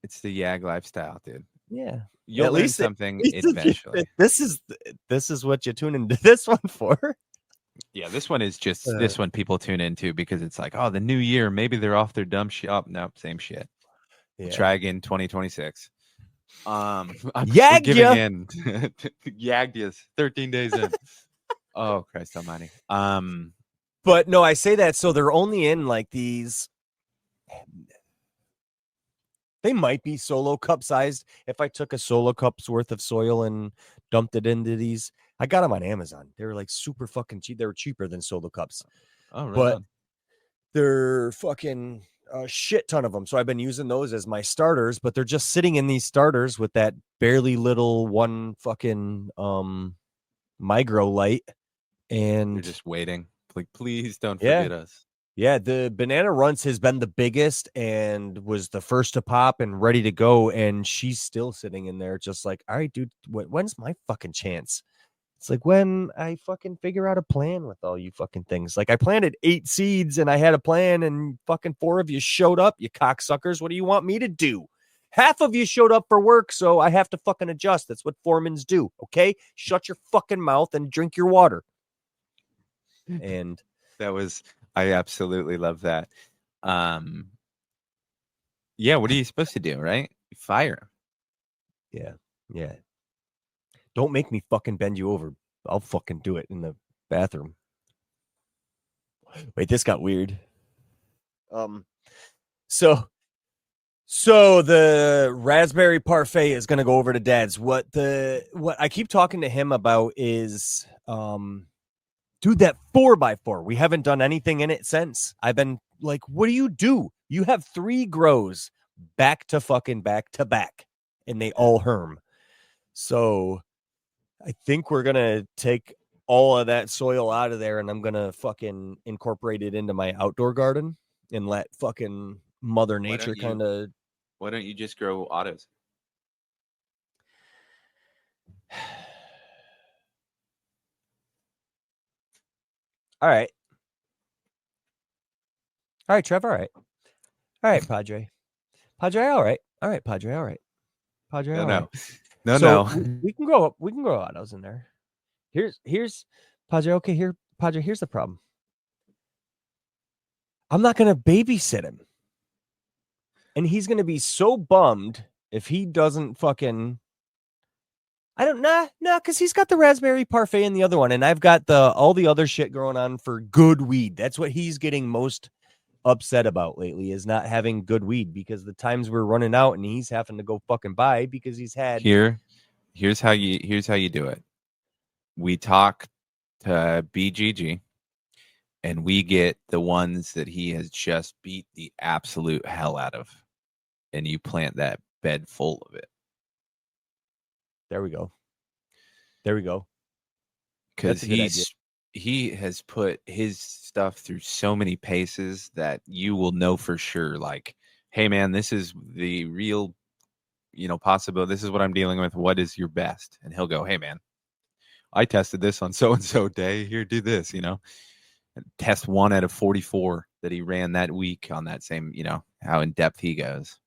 It's the YAG lifestyle, dude. Yeah. You'll At learn least, something if eventually. this is what you tune into this one for. Yeah, this one is just Uh, this one people tune into because it's like, oh, the new year, maybe they're off their dumb shit. Oh, nope, same shit. We'll yeah. try again 2026. We're Yagged giving ya. in. Yagged us 13 days in. Oh, Christ almighty. But no, I say that so they're only in like these. They might be solo cup sized. If I took a solo cup's worth of soil and dumped it into these, I got them on Amazon. They were like super fucking cheap. They were cheaper than solo cups, oh, right but on. they're fucking a shit ton of them. So I've been using those as my starters, but they're just sitting in these starters with that barely little one fucking micro light. And You're just waiting. Like, please don't yeah, forget us. yeah, the banana runts has been the biggest and was the first to pop and ready to go. And she's still sitting in there, just like, all right, dude, when's my fucking chance? It's like when I fucking figure out a plan with all you fucking things. Like I planted 8 seeds and I had a plan, and fucking 4 of you showed up, you cocksuckers. What do you want me to do? Half of you showed up for work, so I have to fucking adjust. That's what foremans do. Okay, shut your fucking mouth and drink your water. And I absolutely love that. Yeah, what are you supposed to do, right? Fire. yeah. Don't make me fucking bend you over. I'll fucking do it in the bathroom. Wait, this got weird. So the raspberry parfait is gonna go over to Dad's. What I keep talking to him about is dude, that 4x4. We haven't done anything in it since. I've been like, what do? You have 3 grows back to back, and they all herm. So I think we're gonna take all of that soil out of there, and I'm gonna fucking incorporate it into my outdoor garden and let fucking Mother Nature kind of. Why don't you just grow autos? All right, Trevor. All right, Padre. All right, Padre. All right, Padre. All right. So we can grow up. We can grow autos in there. Here's Padre. Okay, Padre. Here's the problem. I'm not gonna babysit him, and he's gonna be so bummed if he doesn't fucking. I don't know, because he's got the raspberry parfait and the other one, and I've got all the other shit going on for good weed. That's what he's getting most upset about lately, is not having good weed, because the times we're running out and he's having to go fucking buy because he's had. Here's how you do it. We talk to BGG, and we get the ones that he has just beat the absolute hell out of, and you plant that bed full of it. There we go. Because he has put his stuff through so many paces that you will know for sure, like, hey man, this is the real, possible. This is what I'm dealing with. What is your best? And he'll go, hey man, I tested this on so and so day. Here, do this. Test 1 out of 44 that he ran that week on that same. How in depth he goes.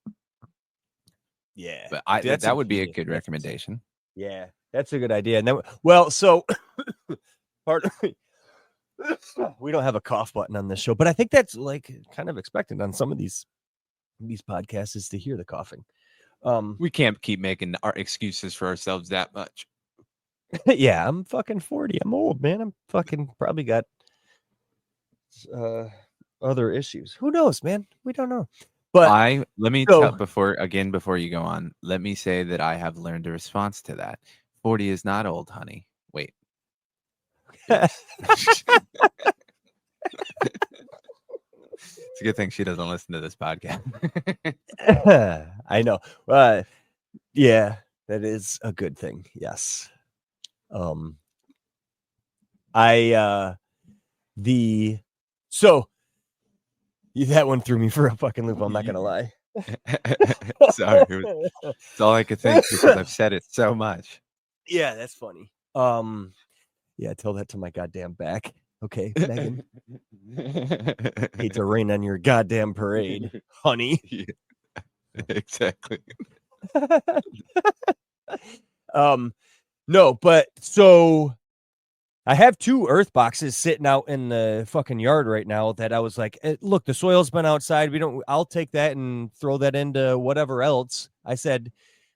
Yeah, but that would be a good recommendation. Yeah, that's a good idea. And then, well, so pardon me. We don't have a cough button on this show, but I think that's like kind of expected on some of these podcasts, is to hear the coughing. We can't keep making our excuses for ourselves that much. Yeah, I'm fucking 40. I'm old, man. I'm fucking probably got other issues. Who knows, man? We don't know. But before you go on, let me say that I have learned a response to that. 40 is not old, honey. Wait. It's a good thing she doesn't listen to this podcast. I know. Yeah, that is a good thing. Yes. So that one threw me for a fucking loop. I'm not gonna lie. Sorry, it's all I could think because I've said it so much. Yeah, that's funny. Yeah, tell that to my goddamn back. Okay, Megan. Hate to rain on your goddamn parade, honey. Yeah, exactly. No, but so I have 2 earth boxes sitting out in the fucking yard right now that I was like, look, the soil's been outside. I'll take that and throw that into whatever else. I said,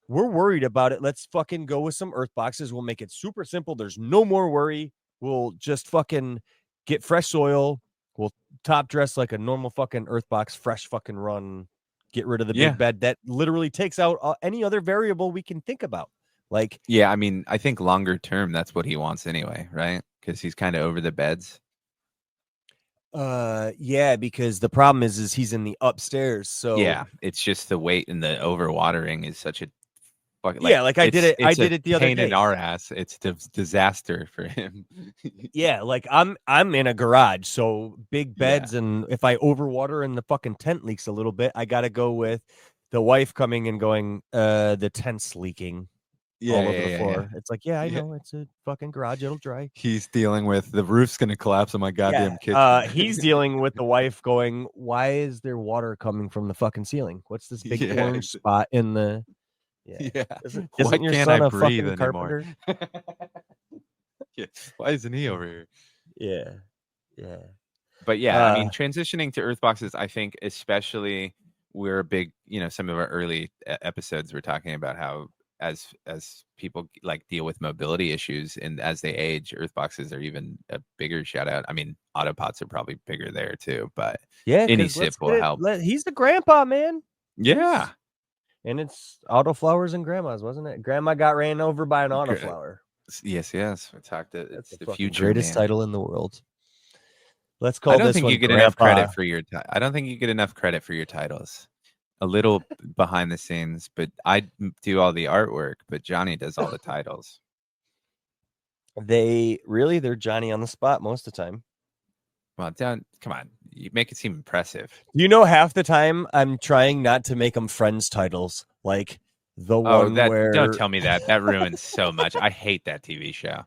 we're worried about it. Let's fucking go with some earth boxes. We'll make it super simple. There's no more worry. We'll just fucking get fresh soil. We'll top dress like a normal fucking earth box, fresh fucking run. Get rid of the big bed that literally takes out any other variable we can think about. Like, yeah, I mean, I think longer term, that's what he wants anyway, right? Because he's kind of over the beds. Yeah, because the problem is he's in the upstairs. So yeah, it's just the weight and the overwatering is such a like I did it the other pain day. in our ass. It's a disaster for him. Yeah, like I'm in a garage, so big beds, and if I overwater and the fucking tent leaks a little bit, I gotta go with the wife coming and going, the tent's leaking all over the floor. It's like, I know, it's a fucking garage, it'll dry. He's dealing with the roof's gonna collapse on my goddamn kitchen. He's dealing with the wife going, why is there water coming from the fucking ceiling? What's this big orange spot in the Isn't your son a fucking carpenter? Yeah. Why isn't he over here? Yeah. But yeah, I mean, transitioning to earth boxes, I think especially we're a big, some of our early episodes we're talking about how as people like deal with mobility issues and as they age, earth boxes are even a bigger shout out. I mean, autopots are probably bigger there too, but any sip will help. He's the grandpa, man. Yeah. And it's autoflowers and grandmas, wasn't it? Grandma got ran over by an autoflower. Yes. We talked it. It's the future greatest title in the world. Let's call I don't this think one you get Grandpa. enough credit for your I don't think you get enough credit for your titles. A little behind the scenes, but I do all the artwork, but Johnny does all the titles. They're Johnny on the spot most of the time. Well, come on. You make it seem impressive. Half the time I'm trying not to make them friends titles. Like the one where... Don't tell me that. That ruins so much. I hate that TV show.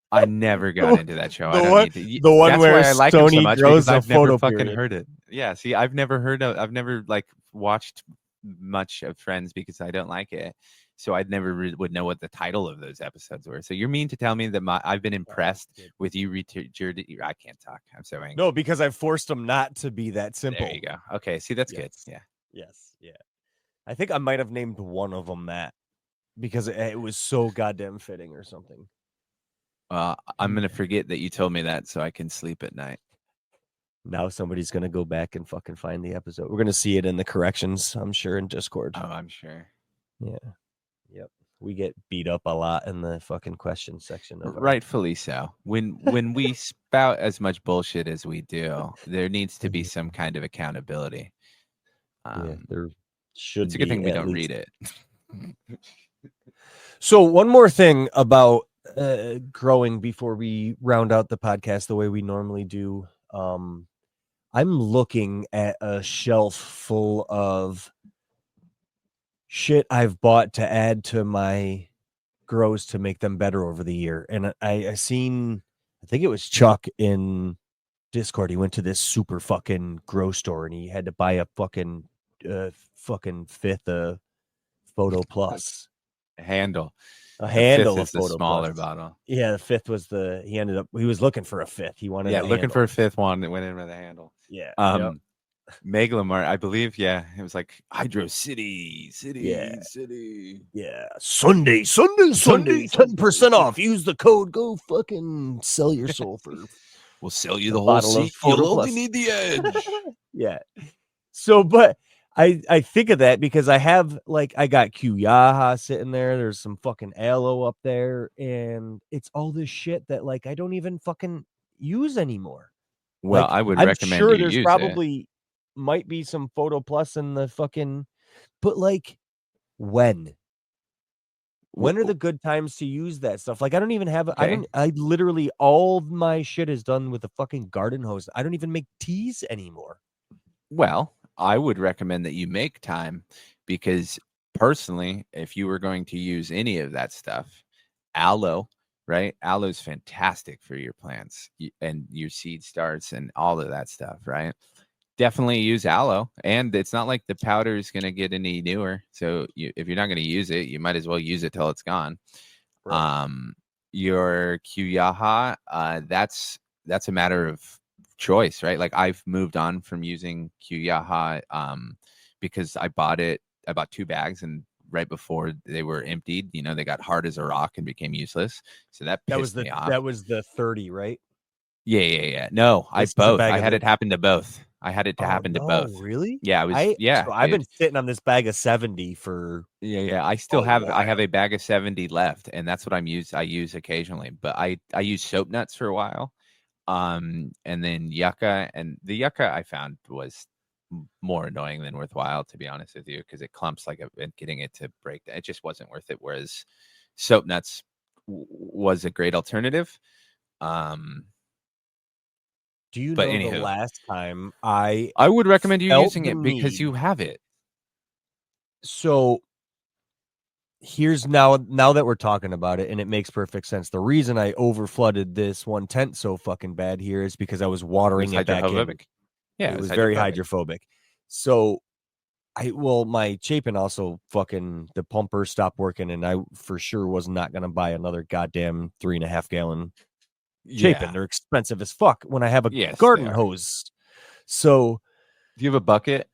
I never got into that show. The one where I like Stoney him so much grows I've photo never fucking period. heard it. Yeah, see, I've never like watched much of Friends because I don't like it. So I never would know what the title of those episodes were. So you're mean to tell me that I've been impressed with you. I can't talk. I'm so angry. No, because I've forced them not to be that simple. There you go. Okay, see, that's good. Yeah. Yes. Yeah. I think I might have named one of them that because it was so goddamn fitting or something. I'm going to forget that you told me that so I can sleep at night. Now somebody's going to go back and fucking find the episode. We're going to see it in the corrections, I'm sure, in Discord. Oh, I'm sure. Yeah. Yep. We get beat up a lot in the fucking question section. Rightfully so. When we spout as much bullshit as we do, there needs to be some kind of accountability. There should be. It's a good thing we don't read it. So one more thing about growing before we round out the podcast the way we normally do. I'm looking at a shelf full of shit I've bought to add to my grows to make them better over the year. And I think it was Chuck in Discord. He went to this super fucking grow store and he had to buy a fucking fifth of Photo Plus handle. A handle of Photo the smaller Plus. Bottle. Yeah, the fifth was he was looking for a fifth. He wanted looking for a fifth one that went in with a handle. Yeah. Megalomart, I believe, it was like Hydro City. Yeah. Sunday, 10% off. Use the code, go fucking sell your soul for we'll sell you the whole seat. You'll only need the edge. Yeah. So, but I think of that because I have I got Q-Yaha sitting there. There's some fucking aloe up there, and it's all this shit that I don't even fucking use ananymore. Well, I would recommend sure you there's use probably might be some Photo Plus in the fucking, but when When are the good times to use that stuff? Like, I don't even have, Okay. I literally, all of my shit is done with a fucking garden hose. I don't even make teas anymore. Well, I would recommend that you make time because personally, if you were going to use any of that stuff, aloe, right? Aloe is fantastic for your plants and your seed starts and all of that stuff, right? Definitely use aloe, and it's not like the powder is going to get any newer. So if you're not going to use it, you might as well use it till it's gone. Right. Um, your Kuyaha, that's a matter of choice, right? Like I've moved on from using Kuyaha because I bought 2 bags and right before they were emptied, they got hard as a rock and became useless. So that pissed me off. That was the 30, right? Yeah. No, This is a both. bag I of had the, it happen to both. I had it to oh happen to no, both. really? Yeah, So I've dude. been sitting on this bag of 70 for Yeah. a I have while. a bag of 70 left, and that's what I use occasionally. But I use soap nuts for a while. And then yucca, and the yucca I found was more annoying than worthwhile, to be honest with you, because it clumps and getting it to break down. It just wasn't worth it. Whereas soap nuts was a great alternative. Um, Do you but know the anywho, last time I I would recommend you felt using the it because need? you have it. So here's now that we're talking about it, and it makes perfect sense. The reason I over flooded this one tent so fucking bad here is because I was It was watering it back in. hydrophobic. Yeah, it It was was very hydrophobic. hydrophobic. So my Chapin also fucking, the pumper stopped working, and I for sure was not gonna buy another goddamn 3.5 gallon Chapin. Yeah. They're expensive as fuck when I have a Yes, they garden are. hose. So Do you have a bucket?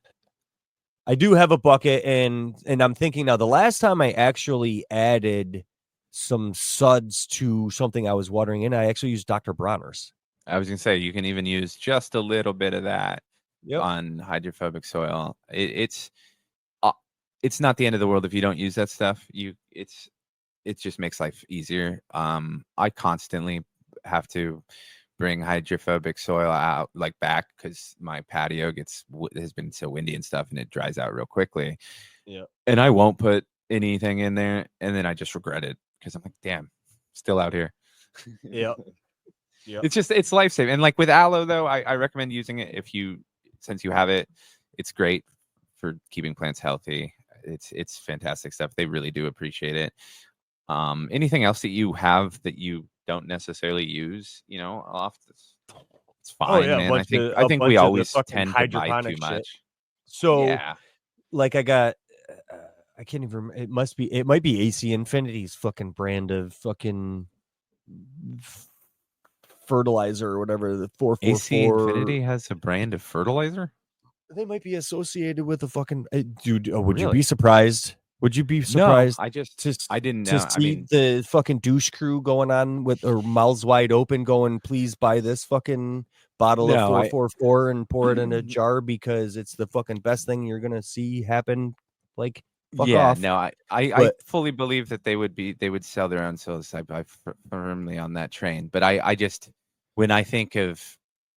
I do have a bucket, and I'm thinking now, the last time I actually added some suds to something I was watering in, I actually used Dr. Bronner's. I was gonna say you can even use just a little bit of that Yep. on hydrophobic soil. Uh, it's not the end of the world if you don't use that stuff. It just makes life easier. I constantly have to bring hydrophobic soil out like back because my patio has been so windy and stuff, and it dries out real quickly. Yep. And I won't put anything in there, and then I just regret it because I'm like, damn, still out here. Yep. Yep. It's life saving. And like with aloe though, I recommend using it since you have it. It's great for keeping plants healthy. It's fantastic stuff. They really do appreciate it. Anything else that you have that you don't necessarily use, off it's Oh fine, yeah, man. I a think we bunch of the always fucking tend to buy too hydroponic shit. much. So Yeah. like I got uh, I can't even remember. It might be AC Infinity's fucking brand of fucking f- fertilizer or whatever, the AC 444. Infinity has a brand of fertilizer? They might be associated with the fucking dude. Would you be Really? surprised? Would you be No, surprised I didn't to know. I see mean, the fucking douche crew going on with their mouths wide open, going, "Please buy this fucking bottle of no, 444 and pour it in a jar because it's the fucking best thing you're gonna see happen." Like, fuck Yeah, off. no, I But fully believe that they would sell their own souls. Firmly on that train. But I just when I think of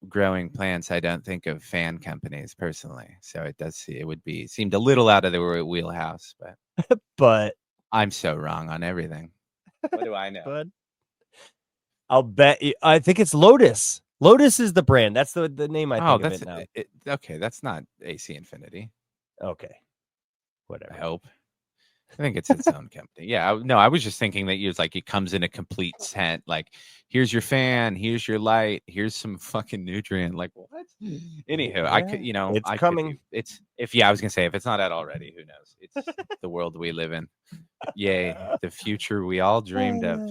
growing plants, I don't think of fan companies personally. So it would be seemed a little out of the wheelhouse, but but I'm so wrong on everything. What do I know? but I'll bet you, I think it's Lotus. Lotus is the brand. That's the name I Oh, think of that's it now. okay. That's not AC Infinity. Okay, I whatever. hope. I think it's its own company. Yeah, no, I was just thinking that it's like it comes in a complete set. Like, here's your fan, here's your light, here's some fucking nutrient. Like, what? Anywho, Yeah, it's I could be. coming. It's if yeah, I was gonna say if it's not out already, who knows? It's the world we live in. Yay, the future we all dreamed of.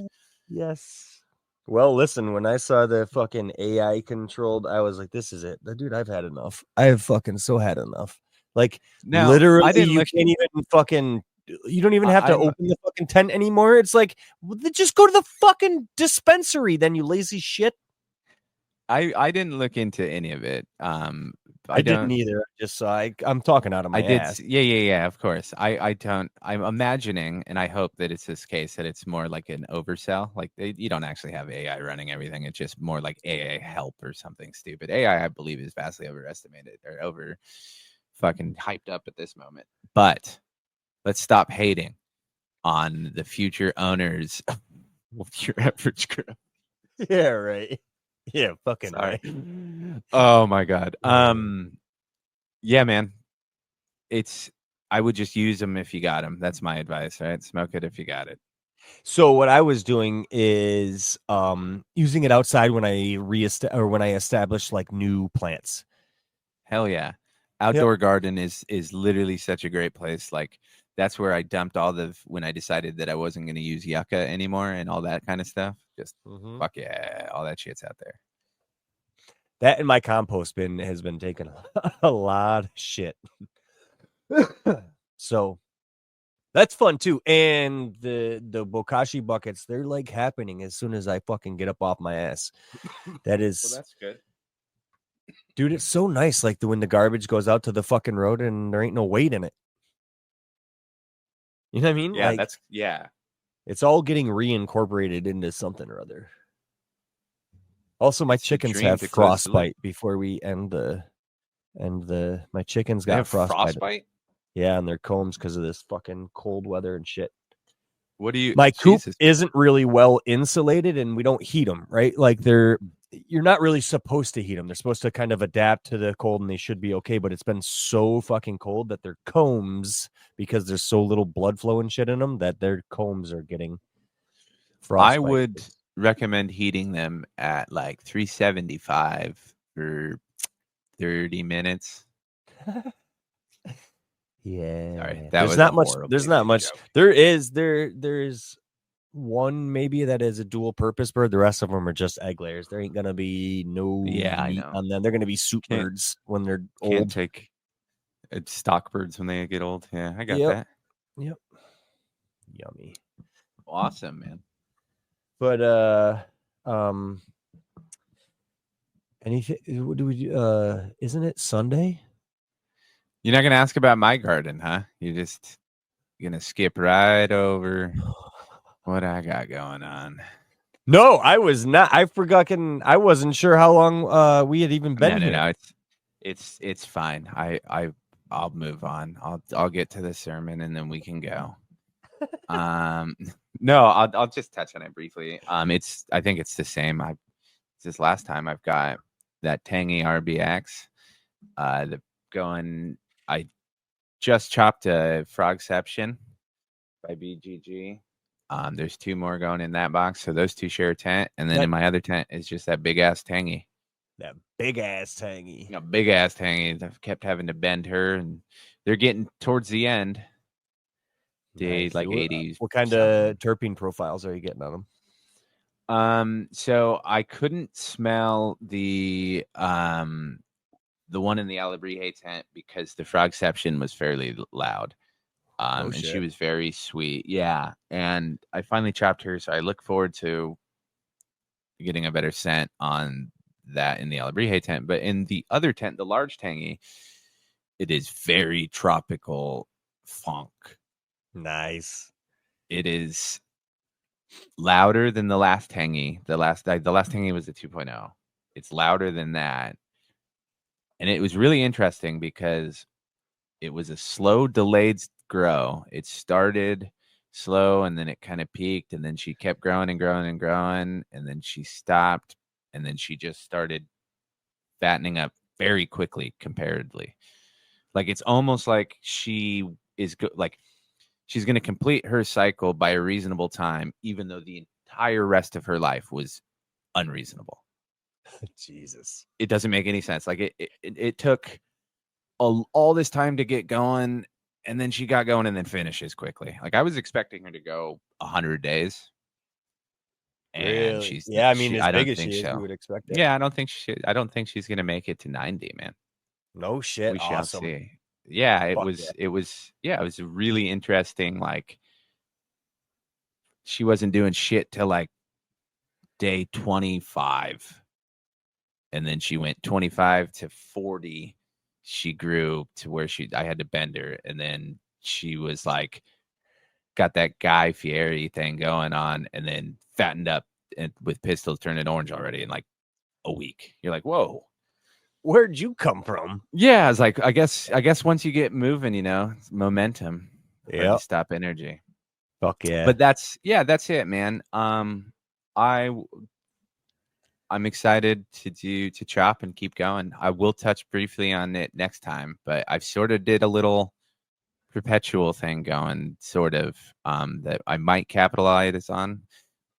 Yes. Well, listen, when I saw the fucking AI controlled, I was like, this is it. Dude, I've had enough. I have fucking so had enough. Like, Now, literally, I didn't you look. can't even fucking, you don't even have to I'm open the fucking tent anymore. It's like, well, then just go to the fucking dispensary, then, you lazy shit. I didn't look into any of it. I I didn't don't. either. I just saw, I'm talking out of I my did. ass. Yeah. Of course. I don't. I'm imagining, and I hope that it's this case that it's more like an oversell. Like you don't actually have AI running everything. It's just more like AI help or something stupid. I believe, is vastly overestimated or over fucking hyped up at this moment. But let's stop hating on the future owners of your average grow. Yeah, right. Yeah, fucking Sorry. right. Oh my god. Yeah. Yeah, man. I would just use them if you got them. That's my advice, right? Smoke it if you got it. So what I was doing is using it outside when I when I establish like new plants. Hell yeah. Yep. Outdoor garden is literally such a great place. Like that's where I dumped all the when I decided that I wasn't going to use yucca anymore and all that kind of stuff. Just fuck yeah, all that shit's out there. That in my compost bin has been taking a lot of shit. So that's fun too. And the bokashi buckets, they're like happening as soon as I fucking get up off my ass. That is Well, that's good. dude, it's so nice. Like when the garbage goes out to the fucking road and there ain't no weight in it. You know what I mean? Yeah, Like yeah. it's all getting reincorporated into something or other. Also, my It's the chickens dream have to close the loop. frostbite before we end my chickens They got have frostbite? Yeah, on their combs because of this fucking cold weather and shit. What do you My coop Jesus. isn't really well insulated and we don't heat them, right? Like you're not really supposed to heat them. They're supposed to kind of adapt to the cold and they should be okay, but it's been so fucking cold that their combs, because there's so little blood flow and shit in them, that their combs are getting frostbite. I would recommend heating them at like 375 for 30 minutes. Yeah. Sorry, There's not much. There's not much. Joke. There's one maybe that is a dual purpose bird. The rest of them are just egg layers. There ain't gonna be no meat on them. They're gonna be soup birds when they're old. Can't take stock birds when they get old. Yeah, I got that. Yep. Yummy. Awesome, man. But anything? What do we do? Isn't it Sunday? You're not gonna ask about my garden, huh? You're just gonna skip right over what I got going on. No, I was not. I I wasn't sure how long we had even been here. No. It's fine. I'll move on. I'll get to the sermon and then we can go. No, I'll just touch on it briefly. I think it's the same. This last time I've got that tangy RBX. I just chopped a Frogception by BGG. There's 2 more going in that box, so those 2 share a tent, and then in my other tent is just that big ass tangy. That big ass tangy. A big ass tangy. I've kept having to bend her, and they're getting towards the end. Day like 80s. What kind of terpene profiles are you getting on them? So I couldn't smell the one in the Alabrije tent because the Frogception was fairly loud. And she was very sweet. Yeah. And I finally chopped her. So I look forward to getting a better scent on that in the Alabrije tent. But in the other tent, the large tangy, it is very tropical funk. Nice. It is louder than the last tangy. The last tangy was the 2.0. It's louder than that. And it was really interesting because it was a slow, delayed grow. It started slow and then it kind of peaked and then she kept growing and growing and growing and then she stopped and then she just started fattening up very quickly comparatively. Like it's almost like she is like she's going to complete her cycle by a reasonable time, even though the entire rest of her life was unreasonable. Jesus. It doesn't make any sense. Like it took all this time to get going, and then she got going and then finishes quickly. Like I was expecting her to go 100 days. And really? I mean, as big as she is, you would expect it. Yeah, I don't think she's gonna make it to 90, man. No shit. We shall see. Yeah, it was really interesting. Like she wasn't doing shit till like day 25. And then she went 25 to 40. She grew to where I had to bend her. And then she was like, got that Guy Fieri thing going on and then fattened up and with pistols turning orange already in like a week. You're like, whoa. Where'd you come from? Yeah, I was like, I guess once you get moving, it's momentum. Yeah. Stop energy. Fuck yeah. But that's it, man. I I'm excited to chop and keep going. I will touch briefly on it next time, but I've sort of did a little perpetual thing going, sort of, that I might capitalize on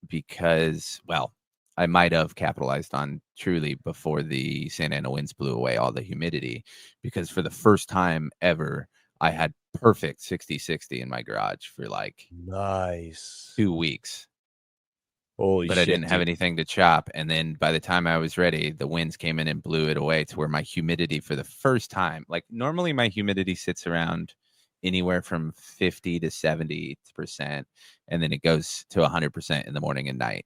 because, well, I might have capitalized on truly before the Santa Ana winds blew away all the humidity, because for the first time ever, I had perfect 60/60 in my garage for like Nice. 2 weeks. Holy But I shit, didn't have dude. anything to chop, and then by the time I was ready, the winds came in and blew it away to where my humidity for the first time, like, normally my humidity sits around anywhere from 50 to 70%, and then it goes to 100% in the morning and night,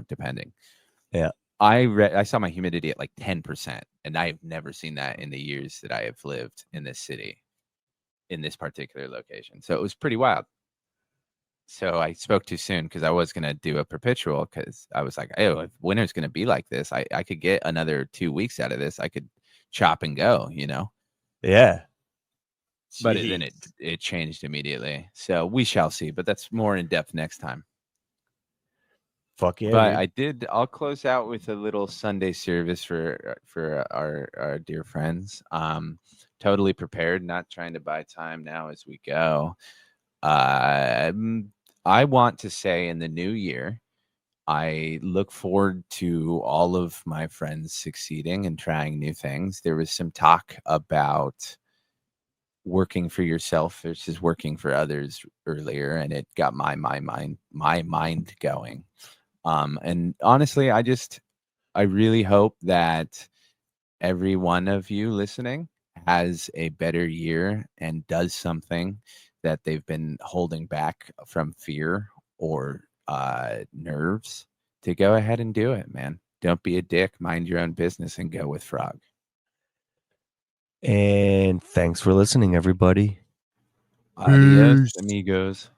depending. Yeah. I saw my humidity at, like, 10%, and I've never seen that in the years that I have lived in this city, in this particular location, so it was pretty wild. So I spoke too soon because I was gonna do a perpetual because I was like, "Oh, if winter's gonna be like this, I could get another 2 weeks out of this. I could chop and go," you know? Yeah. But then it Jeez. it changed immediately. So we shall see, but that's more in depth next time. Fuck yeah, But dude. I'll close out with a little Sunday service for our dear friends. Totally prepared, not trying to buy time now as we go. Um, I want to say in the new year, I look forward to all of my friends succeeding and trying new things. There was some talk about working for yourself versus working for others earlier, and it got my mind going. And honestly, I really hope that every one of you listening has a better year and does something that they've been holding back from fear or nerves, to go ahead and do it, man. Don't be a dick. Mind your own business and go with Frog. And thanks for listening, everybody. Adios, Peace. amigos.